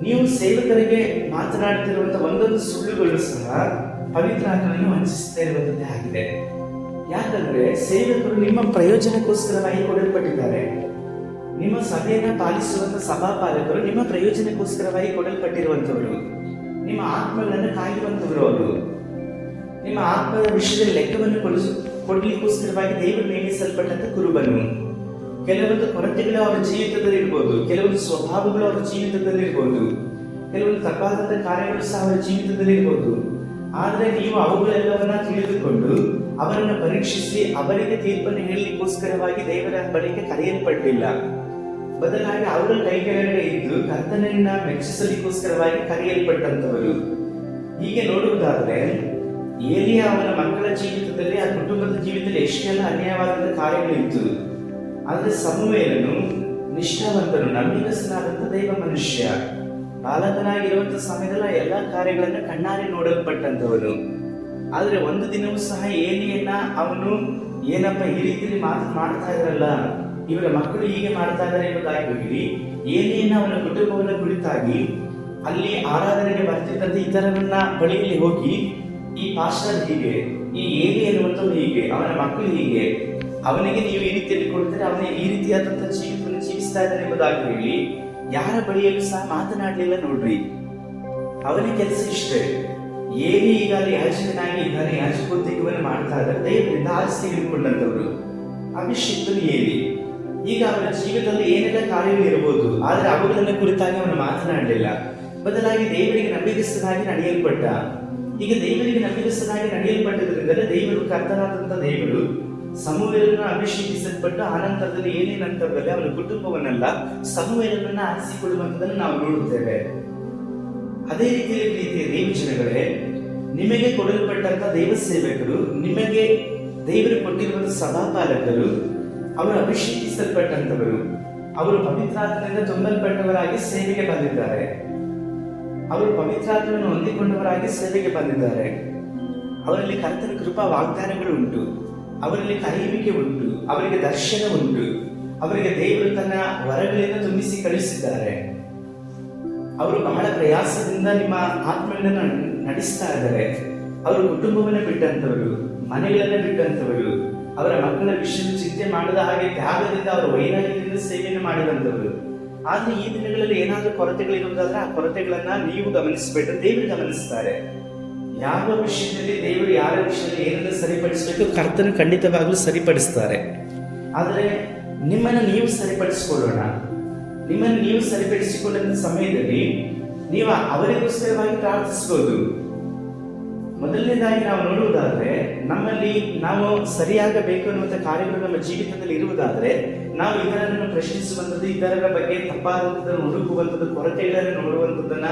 ನೀವು ಸೇವಕರಿಗೆ ಮಾತನಾಡುತ್ತಿರುವಂತಹ ಒಂದೊಂದು ಸುಳ್ಳುಗಳು ಸಹ ಪವಿತ್ರಾತ್ಮನನ್ನು ವಂಚಿಸ್ತಾ ಇರುವಂತದ್ದೇ ಆಗಿದೆ. ಯಾಕಂದ್ರೆ ಸೇವಕರು ನಿಮ್ಮ ಪ್ರಯೋಜನಕ್ಕೋಸ್ಕರವಾಗಿ ಕೊಡಲ್ಪಟ್ಟಿದ್ದಾರೆ. ನಿಮ್ಮ ಸಭೆಯನ್ನು ಪಾಲಿಸುವಂತ ಸಭಾಪಾಲಕರು ನಿಮ್ಮ ಪ್ರಯೋಜನಕ್ಕೋಸ್ಕರವಾಗಿ ಕೊಡಲ್ಪಟ್ಟಿರುವಂತವರು. ನಿಮ್ಮ ಆತ್ಮಗಳನ್ನು ಕಾಯುವಂತವರು ಅವರು. ನಿಮ್ಮ ಆತ್ಮದ ವಿಷಯದಲ್ಲಿ ಲೆಕ್ಕವನ್ನು ಕೊಡಲಿಕ್ಕೋಸ್ಕರವಾಗಿ ದೇವರು ನೇಮಿಸಲ್ಪಟ್ಟಂತ ಕುರುಬನು. ಕೆಲವೊಂದು ಕೊರತೆಗಳು ಅವರ ಜೀವಿತದಲ್ಲಿ ಇರ್ಬೋದು, ಕೆಲವೊಂದು ಸ್ವಭಾವಗಳು ಅವರ ಜೀವಿತದಲ್ಲಿ ಇರ್ಬೋದು, ಕೆಲವೊಂದು ತಪ್ಪಾದಂತ ಕಾರ್ಯಗಳು ಸಹ ಅವರ ಜೀವಿತದಲ್ಲಿ ಇರ್ಬೋದು. ಆದರೆ ನೀವು ಅವುಗಳೆಲ್ಲವನ್ನ ತಿಳಿದುಕೊಂಡು ಅವರನ್ನು ಪರೀಕ್ಷಿಸಿ ಅವರಿಗೆ ತೀರ್ಪನ್ನು ಹೇಳಲಿಕ್ಕೋಸ್ಕರವಾಗಿ ದೇವರ ಬಳಿಗೆ ಕರೆಯಲ್ಪಟ್ಟಿಲ್ಲ. ಬದಲಾಗಿ ಅವರ ಕೈ ಕೆಳಗಡೆ ಇದ್ದು ಕರ್ತನನ್ನ ಮೆಚ್ಚಿಸಲಿಕ್ಕೋಸ್ಕರವಾಗಿ ಕರೆಯಲ್ಪಟ್ಟಂತವರು. ಹೀಗೆ ನೋಡುವುದಾದರೆ ಏಲಿಯ ಅವನ ಮಕ್ಕಳ ಜೀವಿತದಲ್ಲಿ, ಆ ಕುಟುಂಬದ ಜೀವಿತದಲ್ಲಿ ಎಷ್ಟೆಲ್ಲ ಅನ್ಯಾಯವಾದಂತಹ ಕಾರ್ಯಗಳಿತ್ತು. ಆದರೆ ಸಮುವೇಲನು ನಿಷ್ಠಾವಂತನು, ನಂಬಿಕಸ್ಥನಾದಂಥ ದೈವ ಮನುಷ್ಯ, ಬಾಲಕನಾಗಿರುವಂತಹ ಸಮಯದಲ್ಲಿ ಎಲ್ಲ ಕಾರ್ಯಗಳನ್ನು ಕಣ್ಣಾರೆ ನೋಡಲ್ಪಟ್ಟಂತವನು. ಆದರೆ ಒಂದು ದಿನವೂ ಸಹ ಏಲಿಯನ್ನ ಅವನು ಏನಪ್ಪ ಈ ರೀತಿಯಲ್ಲಿ ಮಾಡ್ತಾ ಇದ್ರಲ್ಲ, ಇವರ ಮಕ್ಕಳು ಹೀಗೆ ಮಾಡ್ತಾ ಇದ್ದಾರೆ ಎಂಬುದಾಗಿ ಹೇಳಿ ಏಲಿಯನ್ನ ಅವನ ಕುಟುಂಬವನ್ನು ಕುರಿತಾಗಿ ಅಲ್ಲಿ ಆರಾಧನೆಗೆ ಬರ್ತಿದ್ದಂತೆ ಇತರರನ್ನ ಬಳಿಯಲ್ಲಿ ಹೋಗಿ, ಈ ಪಾಸ್ಟರ್ ಹೀಗೆ, ಈ ಏಲಿ ಅನ್ನುವಂಥದ್ದು ಹೀಗೆ, ಅವನ ಮಕ್ಕಳು ಹೀಗೆ, ಅವನಿಗೆ ನೀವು ಈ ರೀತಿಯಲ್ಲಿ ಕೊಡ್ತಾರೆ, ಅವನಿಗೆ ಈ ರೀತಿಯಾದಂತಹ ಜೀವಿತವನ್ನು ಜೀವಿಸ್ತಾ ಇದ್ದಾನೆ ಎಂಬುದಾಗಿ ಹೇಳಿ ಯಾರ ಬಳಿಯಲ್ಲೂ ಸಹ ಮಾತನಾಡಲಿಲ್ಲ. ನೋಡ್ರಿ, ಅವನ ಕೆಲಸ ಇಷ್ಟೇ. ಏಲಿ ಈಗ ಅಲ್ಲಿ ಯಾಜಕನಾಗಿ ಇದ್ದಾನೆ, ಯಾಜಕೋದ್ಯೋಗವನ್ನು ಮಾಡ್ತಾ ಇದ್ದಾರೆ, ದೈವದಿಂದ ಆರಿಸಿ ತೆಗೆದುಕೊಂಡಂತವರು ಅಭಿಷೇಕ್ತನು ಏಲಿ. ಈಗ ಅವನ ಜೀವಿತದಲ್ಲಿ ಏನೆಲ್ಲ ಕಾರ್ಯಗಳು ಇರಬಹುದು, ಆದರೆ ಅವುಗಳನ್ನು ಕುರಿತಾಗಿ ಅವನು ಮಾತನಾಡಲಿಲ್ಲ. ಬದಲಾಗಿ ದೇವರಿಗೆ ನಂಬಿಕಸ್ಥನಾಗಿ ನಡೆಯಲ್ಪಟ್ಟ. ಈಗ ದೇವರಿಗೆ ನಂಬಿಕಸ್ಥನಾಗಿ ನಡೆಯಲ್ಪಟ್ಟದ್ರಿಂದಲೇ ದೇವರು, ಕರ್ತನಾದಂಥ ದೇವರು ಸಮುವೇಲನನ್ನು ಅಭಿಷೇಕಿಸಲ್ಪಟ್ಟು ಆನಂತರದಲ್ಲಿ ಏನೇ ನಂತರದಲ್ಲಿ ಅವನ ಕುಟುಂಬವನ್ನೆಲ್ಲ ಸಮುವೇಲನನ್ನು ಆರಿಸಿಕೊಳ್ಳುವಂಥದ್ದನ್ನು ನಾವು ನೋಡುತ್ತೇವೆ. ಅದೇ ರೀತಿಯಲ್ಲಿ ಪ್ರೀತಿಯ ದೇವ ಜನಗಳೇ, ನಿಮಗೆ ಕೊಡಲ್ಪಟ್ಟಂತ ದೈವ ಸೇವಕರು, ನಿಮಗೆ ದೇವರು ಕೊಟ್ಟಿರುವಂತಹ ಸಭಾಪಾಲಕರು, ಅವರು ಅಭಿಷೇಕಿಸಲ್ಪಟ್ಟಂತವರು, ಅವರು ಪವಿತ್ರಾತ್ಮನಿಂದ ತುಂಬಲ್ಪಟ್ಟವರಾಗಿ ಸೇವೆಗೆ ಬಂದಿದ್ದಾರೆ. ಅವರು ಪವಿತ್ರಾತ್ಮವನ್ನು ಹೊಂದಿಕೊಂಡವರಾಗಿ ಸೇವೆಗೆ ಬಂದಿದ್ದಾರೆ. ಅವರಲ್ಲಿ ಕರ್ತನ ಕೃಪಾ ವಾಗ್ದಾನಗಳು ಉಂಟು, ಅವರಲ್ಲಿ ಕರೆಯುವಿಕೆ ಉಂಟು, ಅವರಿಗೆ ದರ್ಶನ ಉಂಟು, ಅವರಿಗೆ ದೇವರು ತನ್ನ ವರಗಳಿಂದ ತುಂಬಿಸಿ ಕಳಿಸಿದ್ದಾರೆ. ಅವರು ಬಹಳ ಪ್ರಯಾಸದಿಂದ ನಿಮ್ಮ ಆತ್ಮಗಳನ್ನು ನಡೆಸ್ತಾ ಇದ್ದಾರೆ. ಅವರು ಕುಟುಂಬವನ್ನು ಬಿಟ್ಟಂತವರು, ಮನೆಗಳನ್ನು ಬಿಟ್ಟಂತವರು, ಅವರ ಮಕ್ಕಳ ವಿಷಯದ ಚಿಂತೆ ಮಾಡದ ಹಾಗೆ ತ್ಯಾಗದಿಂದ ಅವರ ವೈರಾಗ್ಯದಿಂದ ಸೇವೆಯನ್ನು ಮಾಡಿದಂತವರು. ಆದ್ರೆ ಈ ದಿನಗಳಲ್ಲಿ ಏನಾದರೂ ಕೊರತೆಗಳಿರುವುದಾದ್ರೆ ಆ ಕೊರತೆಗಳನ್ನ ನೀವು ಗಮನಿಸಬೇಡ್ರೆ ದೇವರು ಗಮನಿಸ್ತಾರೆ. ಯಾವ ವಿಷಯದಲ್ಲಿ ದೇವರು ಯಾರ ವಿಷಯದಲ್ಲಿ ಏನನ್ನು ಸರಿಪಡಿಸಬೇಕು ಕರ್ತನು ಖಂಡಿತವಾಗ್ಲೂ ಸರಿಪಡಿಸ್ತಾರೆ. ಆದರೆ ನಿಮ್ಮನ್ನು ನೀವು ಸರಿಪಡಿಸಿಕೊಳ್ಳೋಣ. ನಿಮ್ಮನ್ನು ನೀವು ಸರಿಪಡಿಸಿಕೊಂಡ ಸಮಯದಲ್ಲಿ ನೀವು ಅವರಿಗೋಸ್ಕರವಾಗಿ ಪ್ರಾರ್ಥಿಸಬಹುದು. ಮೊದಲನೇದಾಗಿ ನಾವು ನೋಡುವುದಾದ್ರೆ, ನಮ್ಮಲ್ಲಿ ನಾವು ಸರಿಯಾಗಬೇಕು ಅನ್ನುವಂಥ ಕಾರ್ಯಗಳು ನಮ್ಮ ಜೀವಿತದಲ್ಲಿ ಇರುವುದಾದ್ರೆ ನಾವು ಇತರರನ್ನು ಪ್ರಶ್ನಿಸುವಂಥದ್ದು, ಇತರರ ಬಗ್ಗೆ ತಪ್ಪಾದಂಥದ್ದನ್ನು ಹುಡುಕುವಂಥದ್ದು, ಕೊರತೆಗಳನ್ನು ನೋಡುವಂಥದ್ದನ್ನ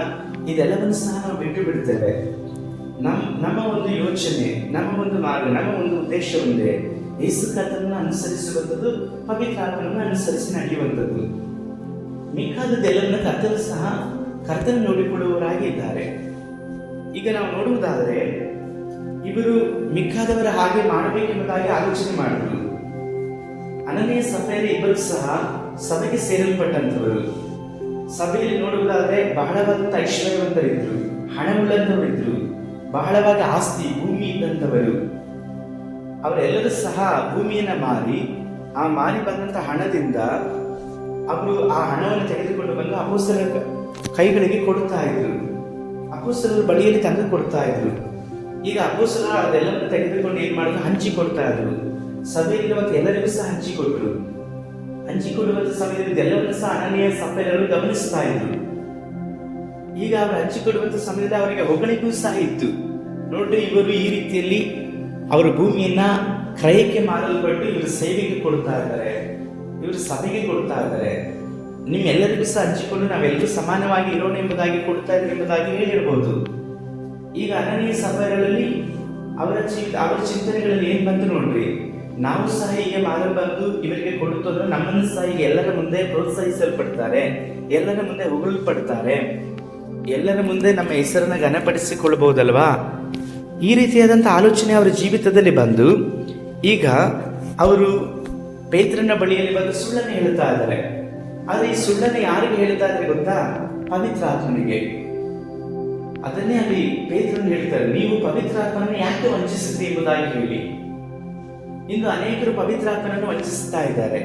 ಇದೆಲ್ಲವನ್ನು ಸಹ ನಾವು ಬಿಟ್ಟು ಬಿಡ್ತೇವೆ. ನಮ್ಮ ಒಂದು ಯೋಚನೆ, ನಮ್ಮ ಒಂದು ಮಾರ್ಗ, ನಮ್ಮ ಒಂದು ಉದ್ದೇಶ ಒಂದೇ, ಯೇಸು ಕರ್ತನನ್ನು ಅನುಸರಿಸುವಂಥದ್ದು, ಪವಿತ್ರಾತ್ಮನನ್ನು ಅನುಸರಿಸಿ ನಡೆಯುವಂಥದ್ದು. ಮಿಕ್ಕಾದದ್ದೆಲ್ಲವನ್ನು ಕರ್ತನು ಸಹ ಕರ್ತನ ನೋಡಿಕೊಳ್ಳುವವರಾಗಿ ಇದ್ದಾರೆ. ಈಗ ನಾವು ನೋಡುವುದಾದರೆ ಇವರು ಮಿಕ್ಕಾದವರ ಹಾಗೆ ಮಾಡಬೇಕೆಂಬುದಾಗಿ ಆಲೋಚನೆ ಮಾಡಿದ್ರು. ಅನನೀಯ ಸಫೈರ ಇಬ್ಬರು ಸಹ ಸಭೆಗೆ ಸೇರಲ್ಪಟ್ಟಂತವರು. ಸಭೆಯಲ್ಲಿ ನೋಡುವುದಾದರೆ ಬಹಳವಾದಂಥ ಐಶ್ವರ್ಯವಂತರಿದ್ರು, ಹಣವುಳ್ಳಂತವರಿದ್ರು, ಬಹಳವಾದ ಆಸ್ತಿ ಭೂಮಿ ಇದ್ದಂಥವರು. ಅವರೆಲ್ಲರೂ ಸಹ ಭೂಮಿಯನ್ನ ಮಾರಿ ಆ ಮಾರಿ ಬಂದಂತ ಹಣದಿಂದ ಅವರು ಆ ಹಣವನ್ನು ತೆಗೆದುಕೊಂಡು ಬಂದು ಅಪೊಸ್ತಲರ ಕೈಗಳಿಗೆ ಕೊಡ್ತಾ ಇದ್ರು. ಅಪೊಸ್ತಲರ ಬಳಿಯಲ್ಲಿ ತಂದು ಕೊಡ್ತಾ ಇದ್ರು. ಈಗ ಅಪೊಸ್ತಲರು ಅದೆಲ್ಲವನ್ನು ತೆಗೆದುಕೊಂಡು ಏನ್ ಮಾಡಿದ್ರು, ಹಂಚಿಕೊಡ್ತಾ ಇದ್ರು. ಸಭೆಯಲ್ಲಿರುವಂತ ಎಲ್ಲರಿಗೂ ಸಹ ಹಂಚಿಕೊಟ್ರು. ಹಂಚಿಕೊಡುವಂತ ಸಮಯದಲ್ಲಿ ಇದೆಲ್ಲವನ್ನು ಸಹ ಅನನೀಯ ಸಫೈರರು ಗಮನಿಸ್ತಾ ಇದ್ರು. ಈಗ ಅವರು ಹಂಚಿಕೊಡುವಂತ ಸಮಯದಲ್ಲಿ ಅವರಿಗೆ ಹೊಗಳಿಕೆಯೂ ಸಹ ಇತ್ತು. ನೋಡ್ರಿ, ಇವರು ಈ ರೀತಿಯಲ್ಲಿ ಅವರು ಭೂಮಿಯನ್ನ ಕ್ರಯಕ್ಕೆ ಮಾರಲ್ಪಟ್ಟು ಇವರು ಸೇವೆಗೆ ಕೊಡ್ತಾ ಇದ್ದಾರೆ, ಇವರು ಸಭೆಗೆ ಕೊಡ್ತಾ ಇದ್ದಾರೆ. ನಿಮ್ಮೆಲ್ಲರಿಗೂ ಸಹ ಹಂಚಿಕೊಂಡು ನಾವೆಲ್ಲರೂ ಸಮಾನವಾಗಿ ಇರೋಣ ಎಂಬುದಾಗಿ ಕೊಡ್ತಾ ಇದ್ದಾರೆ ಎಂಬುದಾಗಿ ಹೇಳಿರ್ಬೋದು. ಈಗ ಅನನೀಯ ಸಭೆಗಳಲ್ಲಿ ಅವರ ಚಿಂತನೆಗಳಲ್ಲಿ ಏನ್ ಬಂತು ನೋಡ್ರಿ, ನಾವು ಸಹ ಹೀಗೆ ಮಾರಲು ಬಂದು ಇವರಿಗೆ ಕೊಡುತ್ತೋ ಅಂದ್ರೆ ನಮ್ಮನ್ನು ಸಹ ಈಗ ಎಲ್ಲರ ಮುಂದೆ ಪ್ರೋತ್ಸಾಹಿಸಲ್ಪಡ್ತಾರೆ, ಎಲ್ಲರ ಮುಂದೆ ಹೊಗಳಲ್ಪಡ್ತಾರೆ, ಎಲ್ಲರ ಮುಂದೆ ನಮ್ಮ ಹೆಸರನ್ನ ಘನಪಡಿಸಿಕೊಳ್ಳಬಹುದಲ್ವಾ? ಈ ರೀತಿಯಾದಂಥ ಆಲೋಚನೆ ಅವರ ಜೀವಿತದಲ್ಲಿ ಬಂದು ಈಗ ಅವರು ಪೇತ್ರನ ಬಳಿಯಲ್ಲಿ ಬಂದು ಸುಳ್ಳನ್ನು ಹೇಳ್ತಾ ಇದ್ದಾರೆ. ಆದರೆ ಈ ಸುಳ್ಳನ್ನು ಯಾರಿಗೆ ಹೇಳ್ತಾ ಇದ್ದಾರೆ ಗೊತ್ತಾ? ಪವಿತ್ರಾತ್ಮನಿಗೆ. ಅದನ್ನೇ ಅಲ್ಲಿ ಪೇತ್ರನು ಹೇಳ್ತಾರೆ, ನೀವು ಪವಿತ್ರಾತ್ಮನನ್ನು ಯಾಕೆ ವಂಚಿಸಿದ್ರಿ ಎಂಬುದಾಗಿ ಹೇಳಿ. ಇಂದು ಅನೇಕರು ಪವಿತ್ರಾತ್ಮನನ್ನು ವಂಚಿಸ್ತಾ ಇದ್ದಾರೆ.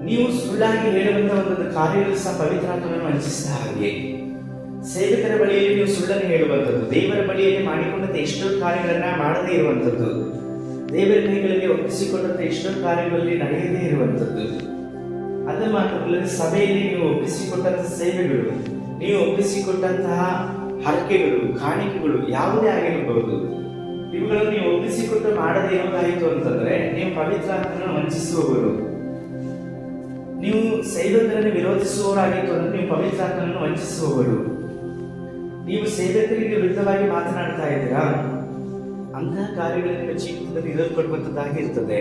ನೀವು ಸುಳ್ಳಾಗಿ ಹೇಳುವಂತ ಒಂದೊಂದು ಕಾರ್ಯಗಳು ಸಹ ಪವಿತ್ರಾತ್ಮನನ್ನು ವಂಚಿಸಿದ ಹಾಗೆ. ಸೇವಕರ ಬಳಿಯಲ್ಲಿ ನೀವು ಸುಳ್ಳನ್ನು ಹೇಳುವಂಥದ್ದು, ದೇವರ ಬಳಿಯಲ್ಲಿ ಮಾಡಿಕೊಂಡಂತ ಎಷ್ಟೋ ಕಾರ್ಯಗಳನ್ನ ಮಾಡದೇ ಇರುವಂಥದ್ದು, ದೇವರ ಕೈಗಳಿಗೆ ಒಪ್ಪಿಸಿಕೊಂಡಂತ ಎಷ್ಟೋ ಕಾರ್ಯಗಳಲ್ಲಿ ನಡೆಯದೇ ಇರುವಂಥದ್ದು. ಅದು ಮಾತ್ರವಲ್ಲದೆ ಸಭೆಯಲ್ಲಿ ನೀವು ಒಪ್ಪಿಸಿಕೊಟ್ಟಂತಹ ಸೇವೆಗಳು, ನೀವು ಒಪ್ಪಿಸಿಕೊಟ್ಟಂತಹ ಹರಕೆಗಳು, ಕಾಣಿಕೆಗಳು ಯಾವುದೇ ಆಗಿರಬಹುದು, ಇವುಗಳನ್ನು ನೀವು ಒಪ್ಪಿಸಿಕೊಟ್ಟು ಮಾಡದೇ ಇರೋದಾಯಿತು ಅಂತಂದ್ರೆ ನೀವು ಪವಿತ್ರಾತ್ಮನನ್ನು ವಂಚಿಸುವವರು. ನೀವು ಸೇವಕರನ್ನು ವಿರೋಧಿಸುವವರಾಗಿತ್ತು ಅಂದ್ರೆ ನೀವು ಪವಿತ್ರಾತ್ಮನನ್ನು ವಂಚಿಸುವವರು. ನೀವು ಸೇವಕರಿಗೆ ವಿರುದ್ಧವಾಗಿ ಮಾತನಾಡ್ತಾ ಇದ್ದೀರಾ, ಅಂತಹ ಕಾರ್ಯಗಳು ನಿಮ್ಮ ಜೀವಿತದಲ್ಲಿ ಇರಲ್ಪಡುವಂತದ್ದಾಗಿರ್ತದೆ.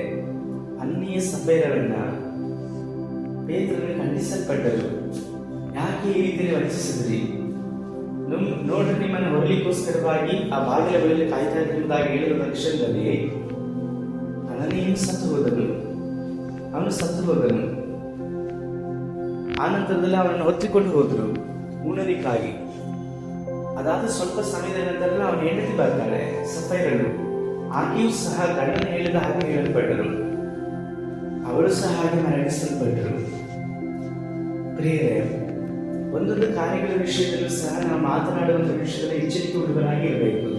ಅನ್ಯ ಸಭೆಯರನ್ನ ಪೇತ್ರನು ಖಂಡಿಸಲ್ಪಟ್ಟರು. ಯಾಕೆ ಈ ರೀತಿಯಲ್ಲಿ ವಂಚಿಸಿದ್ರಿ? ನೋಡ್ರಿ, ನಿಮ್ಮನ್ನು ಹೊರಲಿಕ್ಕೋಸ್ಕರವಾಗಿ ಆ ಬಾಗಿಲ ಬಳಿಯಲ್ಲಿ ಕಾಯ್ತಾ ಇದ್ದುದಾಗಿ ಹೇಳಿದ ತಕ್ಷಣದಲ್ಲಿ ಅನನೀಯನು ಸತ್ತು ಹೋದನು. ಅವನು ಸತ್ತು ಹೋದನು. ಆ ನಂತರದಲ್ಲಿ ಅವನನ್ನು ಹೊತ್ತಿಕೊಂಡು ಹೋದ್ರು ಉಣಲಿಕ್ಕಾಗಿ. ಅದಾದ ಸ್ವಲ್ಪ ಸಮಯದ ನಂತರ ಅವನ ಹೆಂಡತಿ ಬರ್ತಾಳೆ, ಸಫೈರಳು. ಆಕೆಯೂ ಸಹ ಗಂಡನ ಹೇಳಿದ ಹಾಗೆ ಹೇಳಲ್ಪಟ್ಟರು. ಅವಳು ಸಹ ಹಾಗೆ ಮರಣಿಸಲ್ಪಟ್ಟರು. ಪ್ರಿಯರೇ, ಒಂದೊಂದು ಕಾರ್ಯಗಳ ವಿಷಯದಲ್ಲೂ ಸಹ ನಾವು ಮಾತನಾಡುವಂಥ ವಿಷಯದಲ್ಲಿ ಎಚ್ಚರಿಕೆ ಉಳ್ಳವರಾಗಿ ಇರಬೇಕು.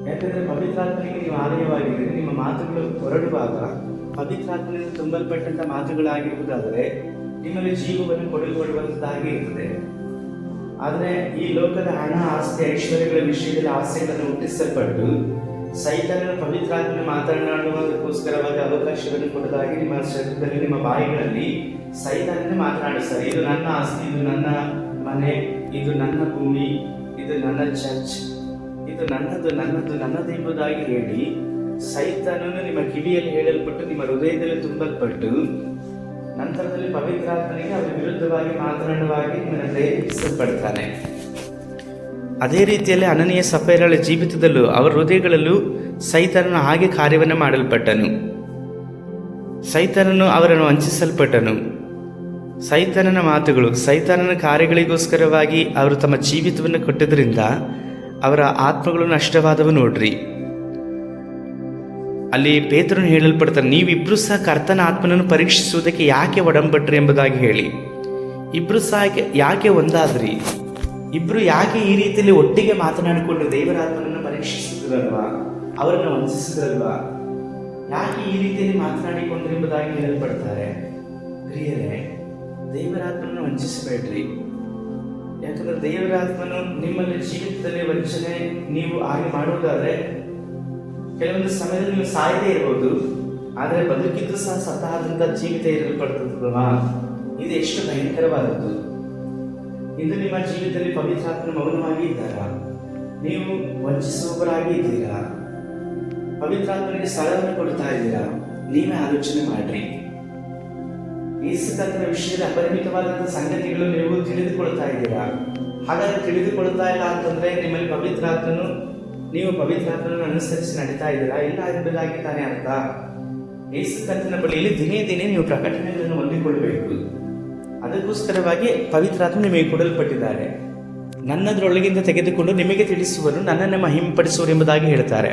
ಯಾಕಂದ್ರೆ ಪವಿತ್ರಾತ್ಮನಿಗೆ ನೀವು ಆಲಯವಾಗಿದ್ದರೆ ನಿಮ್ಮ ಮಾತುಗಳು ಹೊರಡುವಾಗ ಪವಿತ್ರಾತ್ಮನಿಂದ ತುಂಬಲ್ಪಟ್ಟಂತ ಮಾತುಗಳಾಗಿರುವುದಾದರೆ ನಿಮಗೆ ಜೀವವನ್ನು ಕೊಡುವಂತದ್ದಾಗಿ ಇರ್ತದೆ. ಆದರೆ ಈ ಲೋಕದ ಹಣ, ಆಸ್ತಿ, ಐಶ್ವರ್ಯಗಳ ವಿಷಯದಲ್ಲಿ ಆಸೆಗಳನ್ನು ಹುಟ್ಟಿಸಲ್ಪಟ್ಟು ಸೈತಾನನ ಪವಿತ್ರಾತ್ಮನ ಮಾತನಾಡುವುದಕ್ಕೋಸ್ಕರವಾಗಿ ಅವಕಾಶವನ್ನು ಕೊಡದಾಗಿ ನಿಮ್ಮ ಶರೀರದಲ್ಲಿ, ನಿಮ್ಮ ಬಾಯಿಗಳಲ್ಲಿ ಸೈತಾನನ ಮಾತನಾಡಿಸ್ತಾರೆ. ಇದು ನನ್ನ ಆಸ್ತಿ, ಇದು ನನ್ನ ಮನೆ, ಇದು ನನ್ನ ಭೂಮಿ, ಇದು ನನ್ನ ಚರ್ಚ್, ಇದು ನನ್ನದು ನನ್ನದು ನನ್ನದು ಎಂಬುದಾಗಿ ಹೇಳಿ ಸೈತಾನನು ನಿಮ್ಮ ಕಿವಿಯಲ್ಲಿ ಹೇಳಲ್ಪಟ್ಟು ನಿಮ್ಮ ಹೃದಯದಲ್ಲಿ ತುಂಬಲ್ಪಟ್ಟು ನಂತರದಲ್ಲಿ ಪವಿತ್ರಾತ್ಮನಿಗೆ ಅವರ ವಿರುದ್ಧವಾಗಿ ಮಾತನಾಡುವಾಗಿ ನಿಮ್ಮನ್ನು ಪ್ರೇರೇಪಿಸಲ್ಪಡ್ತಾನೆ. ಅದೇ ರೀತಿಯಲ್ಲಿ ಅನನೀಯ ಸಫೈರಳ ಜೀವಿತದಲ್ಲೂ ಅವರ ಹೃದಯಗಳಲ್ಲೂ ಸೈತಾನನು ಹಾಗೆ ಕಾರ್ಯವನ್ನು ಮಾಡಲ್ಪಟ್ಟನು. ಸೈತಾನನು ಅವರನ್ನು ವಂಚಿಸಲ್ಪಟ್ಟನು. ಸೈತಾನನ ಮಾತುಗಳು, ಸೈತಾನನ ಕಾರ್ಯಗಳಿಗೋಸ್ಕರವಾಗಿ ಅವರು ತಮ್ಮ ಜೀವಿತವನ್ನು ಕೊಟ್ಟಿದ್ದರಿಂದ ಅವರ ಆತ್ಮಗಳು ನಷ್ಟವಾದವು. ನೋಡ್ರಿ, ಅಲ್ಲಿ ಪೇತ್ರನು ಹೇಳಲ್ಪಡ್ತಾರೆ, ನೀವಿಬ್ರು ಸಹ ಕರ್ತನ ಆತ್ಮನನ್ನು ಪರೀಕ್ಷಿಸುವುದಕ್ಕೆ ಯಾಕೆ ಒಡಂಬಟ್ರಿ ಎಂಬುದಾಗಿ ಹೇಳಿ. ಇಬ್ರು ಸಹ ಯಾಕೆ ಒಂದಾದ್ರಿ? ಇಬ್ರು ಯಾಕೆ ಈ ರೀತಿಯಲ್ಲಿ ಒಟ್ಟಿಗೆ ಮಾತನಾಡಿಕೊಂಡು ದೇವರ ಆತ್ಮನನ್ನು ಪರೀಕ್ಷಿಸುತ್ತಿರಲ್ವಾ? ಅವರನ್ನು ವಂಚಿಸಿದ್ರಲ್ವಾ? ಯಾಕೆ ಈ ರೀತಿಯಲ್ಲಿ ಮಾತನಾಡಿಕೊಂಡ್ರಿ ಎಂಬುದಾಗಿ ಹೇಳಲ್ಪಡ್ತಾರೆ. ಪ್ರಿಯರೇ, ದೇವರಾತ್ಮನನ್ನು ವಂಚಿಸಬೇಡ್ರಿ. ಯಾಕಂದ್ರೆ ದೇವರಾತ್ಮನು ನಿಮ್ಮಲ್ಲಿ ಜೀವಿತದಲ್ಲಿ ವಂಚನೆ ನೀವು ಹಾಗೆ ಮಾಡುವುದಾದ್ರೆ ಕೆಲವೊಂದು ಸಮಯದಲ್ಲಿ ನೀವು ಸಾಯದೇ ಇರಬಹುದು, ಆದರೆ ಬದುಕಿದ್ದು ಸಹ ಸತಾದಂತ ಜೀವಿತ ಇರಲ್ಪಡ್ತದಲ್ವಾ? ಇದು ಎಷ್ಟು ಭಯಂಕರವಾದದ್ದು. ಇಂದು ನಿಮ್ಮ ಜೀವಿತದಲ್ಲಿ ಪವಿತ್ರಾತ್ಮ ಮೌನವಾಗಿ ಇದ್ದಾರಾ? ನೀವು ವಂಚಿಸುವವರಾಗಿ ಇದ್ದೀರಾ? ಪವಿತ್ರಾತ್ಮನಿಗೆ ಸ್ಥಳವನ್ನು ಕೊಡ್ತಾ ಇದ್ದೀರಾ? ನೀವೇ ಆಲೋಚನೆ ಮಾಡ್ರಿ. ಯೇಸುಕ್ರಿಸ್ತನ ವಿಷಯದ ಅಪರಿಮಿತವಾದಂತಹ ಸಂಗತಿಗಳು ನೀವು ತಿಳಿದುಕೊಳ್ತಾ ಇದ್ದೀರಾ? ಹಾಗಾದ್ರೆ ತಿಳಿದುಕೊಳ್ತಾ ಇಲ್ಲ ಅಂತಂದ್ರೆ ನಿಮ್ಮಲ್ಲಿ ಪವಿತ್ರಾತ್ಮನು, ನೀವು ಪವಿತ್ರಾತ್ಮನನ್ನು ಅನುಸರಿಸಿ ನಡೀತಾ ಇದ್ದೀರಾ ಇಲ್ಲ ಎಂಬುದಾಗಿ ತಾನೇ ಅರ್ಥ. ಯೇಸುಕ್ರಿಸ್ತನ ಬಳಿಯಲ್ಲಿ ದಿನೇ ದಿನೇ ನೀವು ಪ್ರಕಟಣೆಗಳನ್ನು ಹೊಂದಿಕೊಳ್ಳಬೇಕು. ಅದಕ್ಕೋಸ್ಕರವಾಗಿ ಪವಿತ್ರಾತ್ಮ ನಿಮಗೆ ಕೊಡಲ್ಪಟ್ಟಿದ್ದಾರೆ. ನನ್ನದ್ರೊಳಗಿಂದ ತೆಗೆದುಕೊಂಡು ನಿಮಗೆ ತಿಳಿಸುವರು, ನನ್ನನ್ನು ಮಹಿಮೆಪಡಿಸುವರು ಎಂಬುದಾಗಿ ಹೇಳ್ತಾರೆ.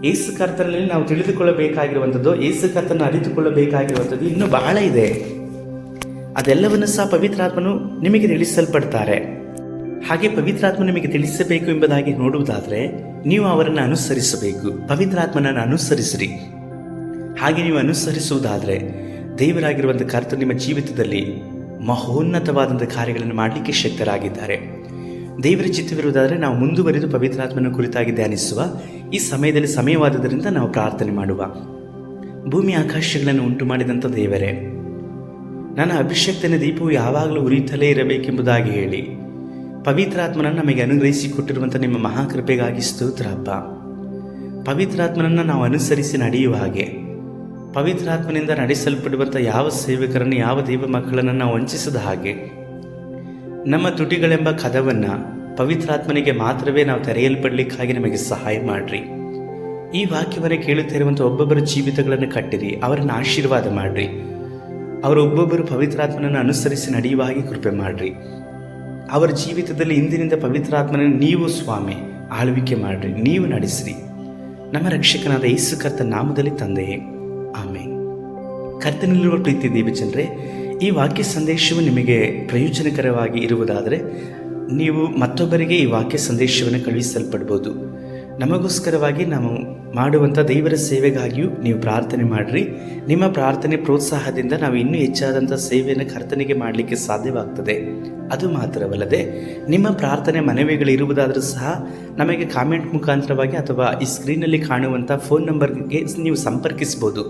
ಯೇಸು ಕರ್ತನಲ್ಲಿ ನಾವು ತಿಳಿದುಕೊಳ್ಳಬೇಕಾಗಿರುವಂಥದ್ದು, ಯೇಸು ಕರ್ತನ ಅರಿತುಕೊಳ್ಳಬೇಕಾಗಿರುವಂಥದ್ದು ಇನ್ನೂ ಬಹಳ ಇದೆ. ಅದೆಲ್ಲವನ್ನು ಸಹ ಪವಿತ್ರಾತ್ಮನು ನಿಮಗೆ ತಿಳಿಸಲ್ಪಡ್ತಾರೆ. ಹಾಗೆ ಪವಿತ್ರಾತ್ಮ ನಿಮಗೆ ತಿಳಿಸಬೇಕು ಎಂಬುದಾಗಿ ನೋಡುವುದಾದರೆ ನೀವು ಅವರನ್ನು ಅನುಸರಿಸಬೇಕು. ಪವಿತ್ರಾತ್ಮನನ್ನು ಅನುಸರಿಸಿರಿ. ಹಾಗೆ ನೀವು ಅನುಸರಿಸುವುದಾದರೆ ದೇವರಾಗಿರುವಂಥ ಕರ್ತನು ನಿಮ್ಮ ಜೀವಿತದಲ್ಲಿ ಮಹೋನ್ನತವಾದಂಥ ಕಾರ್ಯಗಳನ್ನು ಮಾಡಲಿಕ್ಕೆ ಶಕ್ತರಾಗಿದ್ದಾರೆ. ದೇವರ ಚಿತ್ತವಿರುವುದಾದರೆ ನಾವು ಮುಂದುವರಿದು ಪವಿತ್ರಾತ್ಮನ ಕುರಿತಾಗಿ ಧ್ಯಾನಿಸುವ. ಈ ಸಮಯದಲ್ಲಿ ಸಮಯವಾದುದರಿಂದ ನಾವು ಪ್ರಾರ್ಥನೆ ಮಾಡುವ. ಭೂಮಿ ಆಕಾಶಗಳನ್ನು ಉಂಟು ಮಾಡಿದಂಥ ದೇವರೇ, ನನ್ನ ಅಭಿಷಕ್ತನ ದೀಪವು ಯಾವಾಗಲೂ ಉರಿಯುತ್ತಲೇ ಇರಬೇಕೆಂಬುದಾಗಿ ಹೇಳಿ ಪವಿತ್ರಾತ್ಮನನ್ನು ನಮಗೆ ಅನುಗ್ರಹಿಸಿಕೊಟ್ಟಿರುವಂಥ ನಿಮ್ಮ ಮಹಾಕೃಪೆಗಾಗಿ ಸ್ತೋತ್ರ ಅಪ್ಪ. ಪವಿತ್ರಾತ್ಮನನ್ನು ನಾವು ಅನುಸರಿಸಿ ನಡೆಯುವ ಹಾಗೆ, ಪವಿತ್ರಾತ್ಮನಿಂದ ನಡೆಸಲ್ಪಡುವಂಥ ಯಾವ ಸೇವಕರನ್ನು, ಯಾವ ದೇವ ಮಕ್ಕಳನ್ನು ನಾವು ವಂಚಿಸದ ಹಾಗೆ, ನಮ್ಮ ತುಟಿಗಳೆಂಬ ಕದವನ್ನು ಪವಿತ್ರಾತ್ಮನಿಗೆ ಮಾತ್ರವೇ ನಾವು ತೆರೆಯಲ್ಪಡಲಿಕ್ಕಾಗಿ ನಮಗೆ ಸಹಾಯ ಮಾಡಿರಿ. ಈ ವಾಕ್ಯವನ್ನು ಕೇಳುತ್ತಿರುವಂಥ ಒಬ್ಬೊಬ್ಬರ ಜೀವಿತಗಳನ್ನು ಕಟ್ಟಿರಿ, ಅವರನ್ನು ಆಶೀರ್ವಾದ ಮಾಡಿರಿ. ಅವರೊಬ್ಬೊಬ್ಬರು ಪವಿತ್ರಾತ್ಮನನ್ನು ಅನುಸರಿಸಿ ನಡೆಯುವ ಹಾಗೆ ಕೃಪೆ ಮಾಡಿರಿ. ಅವರ ಜೀವಿತದಲ್ಲಿ ಇಂದಿನಿಂದ ಪವಿತ್ರಾತ್ಮನನ್ನು ನೀವು ಸ್ವಾಮಿ ಆಳ್ವಿಕೆ ಮಾಡಿರಿ, ನೀವು ನಡೆಸಿರಿ. ನಮ್ಮ ರಕ್ಷಕನಾದ ಯೇಸು ಕರ್ತನ ನಾಮದಲ್ಲಿ ತಂದೆಯೇ, ಆಮೇನ್. ಕರ್ತನಲ್ಲಿರುವ ಪ್ರೀತಿ ದೇವಜನರೇ, ಈ ವಾಕ್ಯ ಸಂದೇಶವು ನಿಮಗೆ ಪ್ರಯೋಜನಕರವಾಗಿ ಇರುವುದಾದರೆ ನೀವು ಮತ್ತೊಬ್ಬರಿಗೆ ಈ ವಾಕ್ಯ ಸಂದೇಶವನ್ನು ಕಳುಹಿಸಲ್ಪಡ್ಬೋದು. ನಮಗೋಸ್ಕರವಾಗಿ ನಾವು ಮಾಡುವಂಥ ದೇವರ ಸೇವೆಗಾಗಿಯೂ ನೀವು ಪ್ರಾರ್ಥನೆ ಮಾಡಿರಿ. ನಿಮ್ಮ ಪ್ರಾರ್ಥನೆ ಪ್ರೋತ್ಸಾಹದಿಂದ ನಾವು ಇನ್ನೂ ಹೆಚ್ಚಾದಂಥ ಸೇವೆಯನ್ನು ಕರ್ತನಿಗೆ ಮಾಡಲಿಕ್ಕೆ ಸಾಧ್ಯವಾಗ್ತದೆ. ಅದು ಮಾತ್ರವಲ್ಲದೆ ನಿಮ್ಮ ಪ್ರಾರ್ಥನೆ ಮನವಿಗಳಿರುವುದಾದರೂ ಸಹ ನಮಗೆ ಕಾಮೆಂಟ್ ಮುಖಾಂತರವಾಗಿ ಅಥವಾ ಈ ಸ್ಕ್ರೀನಲ್ಲಿ ಕಾಣುವಂಥ ಫೋನ್ ನಂಬರ್ಗೆ ನೀವು ಸಂಪರ್ಕಿಸ್ಬೋದು.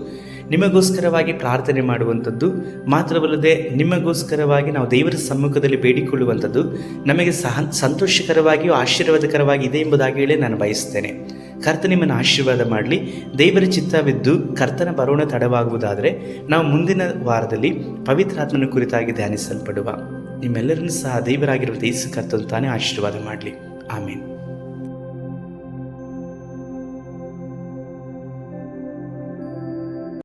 ನಿಮಗೋಸ್ಕರವಾಗಿ ಪ್ರಾರ್ಥನೆ ಮಾಡುವಂಥದ್ದು ಮಾತ್ರವಲ್ಲದೆ ನಿಮಗೋಸ್ಕರವಾಗಿ ನಾವು ದೇವರ ಸಮ್ಮುಖದಲ್ಲಿ ಬೇಡಿಕೊಳ್ಳುವಂಥದ್ದು ನಮಗೆ ಸಂತೋಷಕರವಾಗಿಯೂ ಆಶೀರ್ವಾದಕರವಾಗಿ ಇದೆ ಎಂಬುದಾಗಿ ಹೇಳಿ ನಾನು ಬಯಸ್ತೇನೆ. ಕರ್ತ ನಿಮ್ಮನ್ನು ಆಶೀರ್ವಾದ ಮಾಡಲಿ. ದೇವರ ಚಿತ್ತವಿದ್ದು ಕರ್ತನ ಬರೋಣ ತಡವಾಗುವುದಾದರೆ ನಾವು ಮುಂದಿನ ವಾರದಲ್ಲಿ ಪವಿತ್ರಾತ್ಮನ ಕುರಿತಾಗಿ ಧ್ಯಾನಿಸಲ್ಪಡುವ. ನಿಮ್ಮೆಲ್ಲರನ್ನು ಸಹ ದೇವರಾಗಿರುವ ಯೇಸು ಕರ್ತನು ತಾನೇ ಆಶೀರ್ವಾದ ಮಾಡಲಿ. ಆಮೇನ್.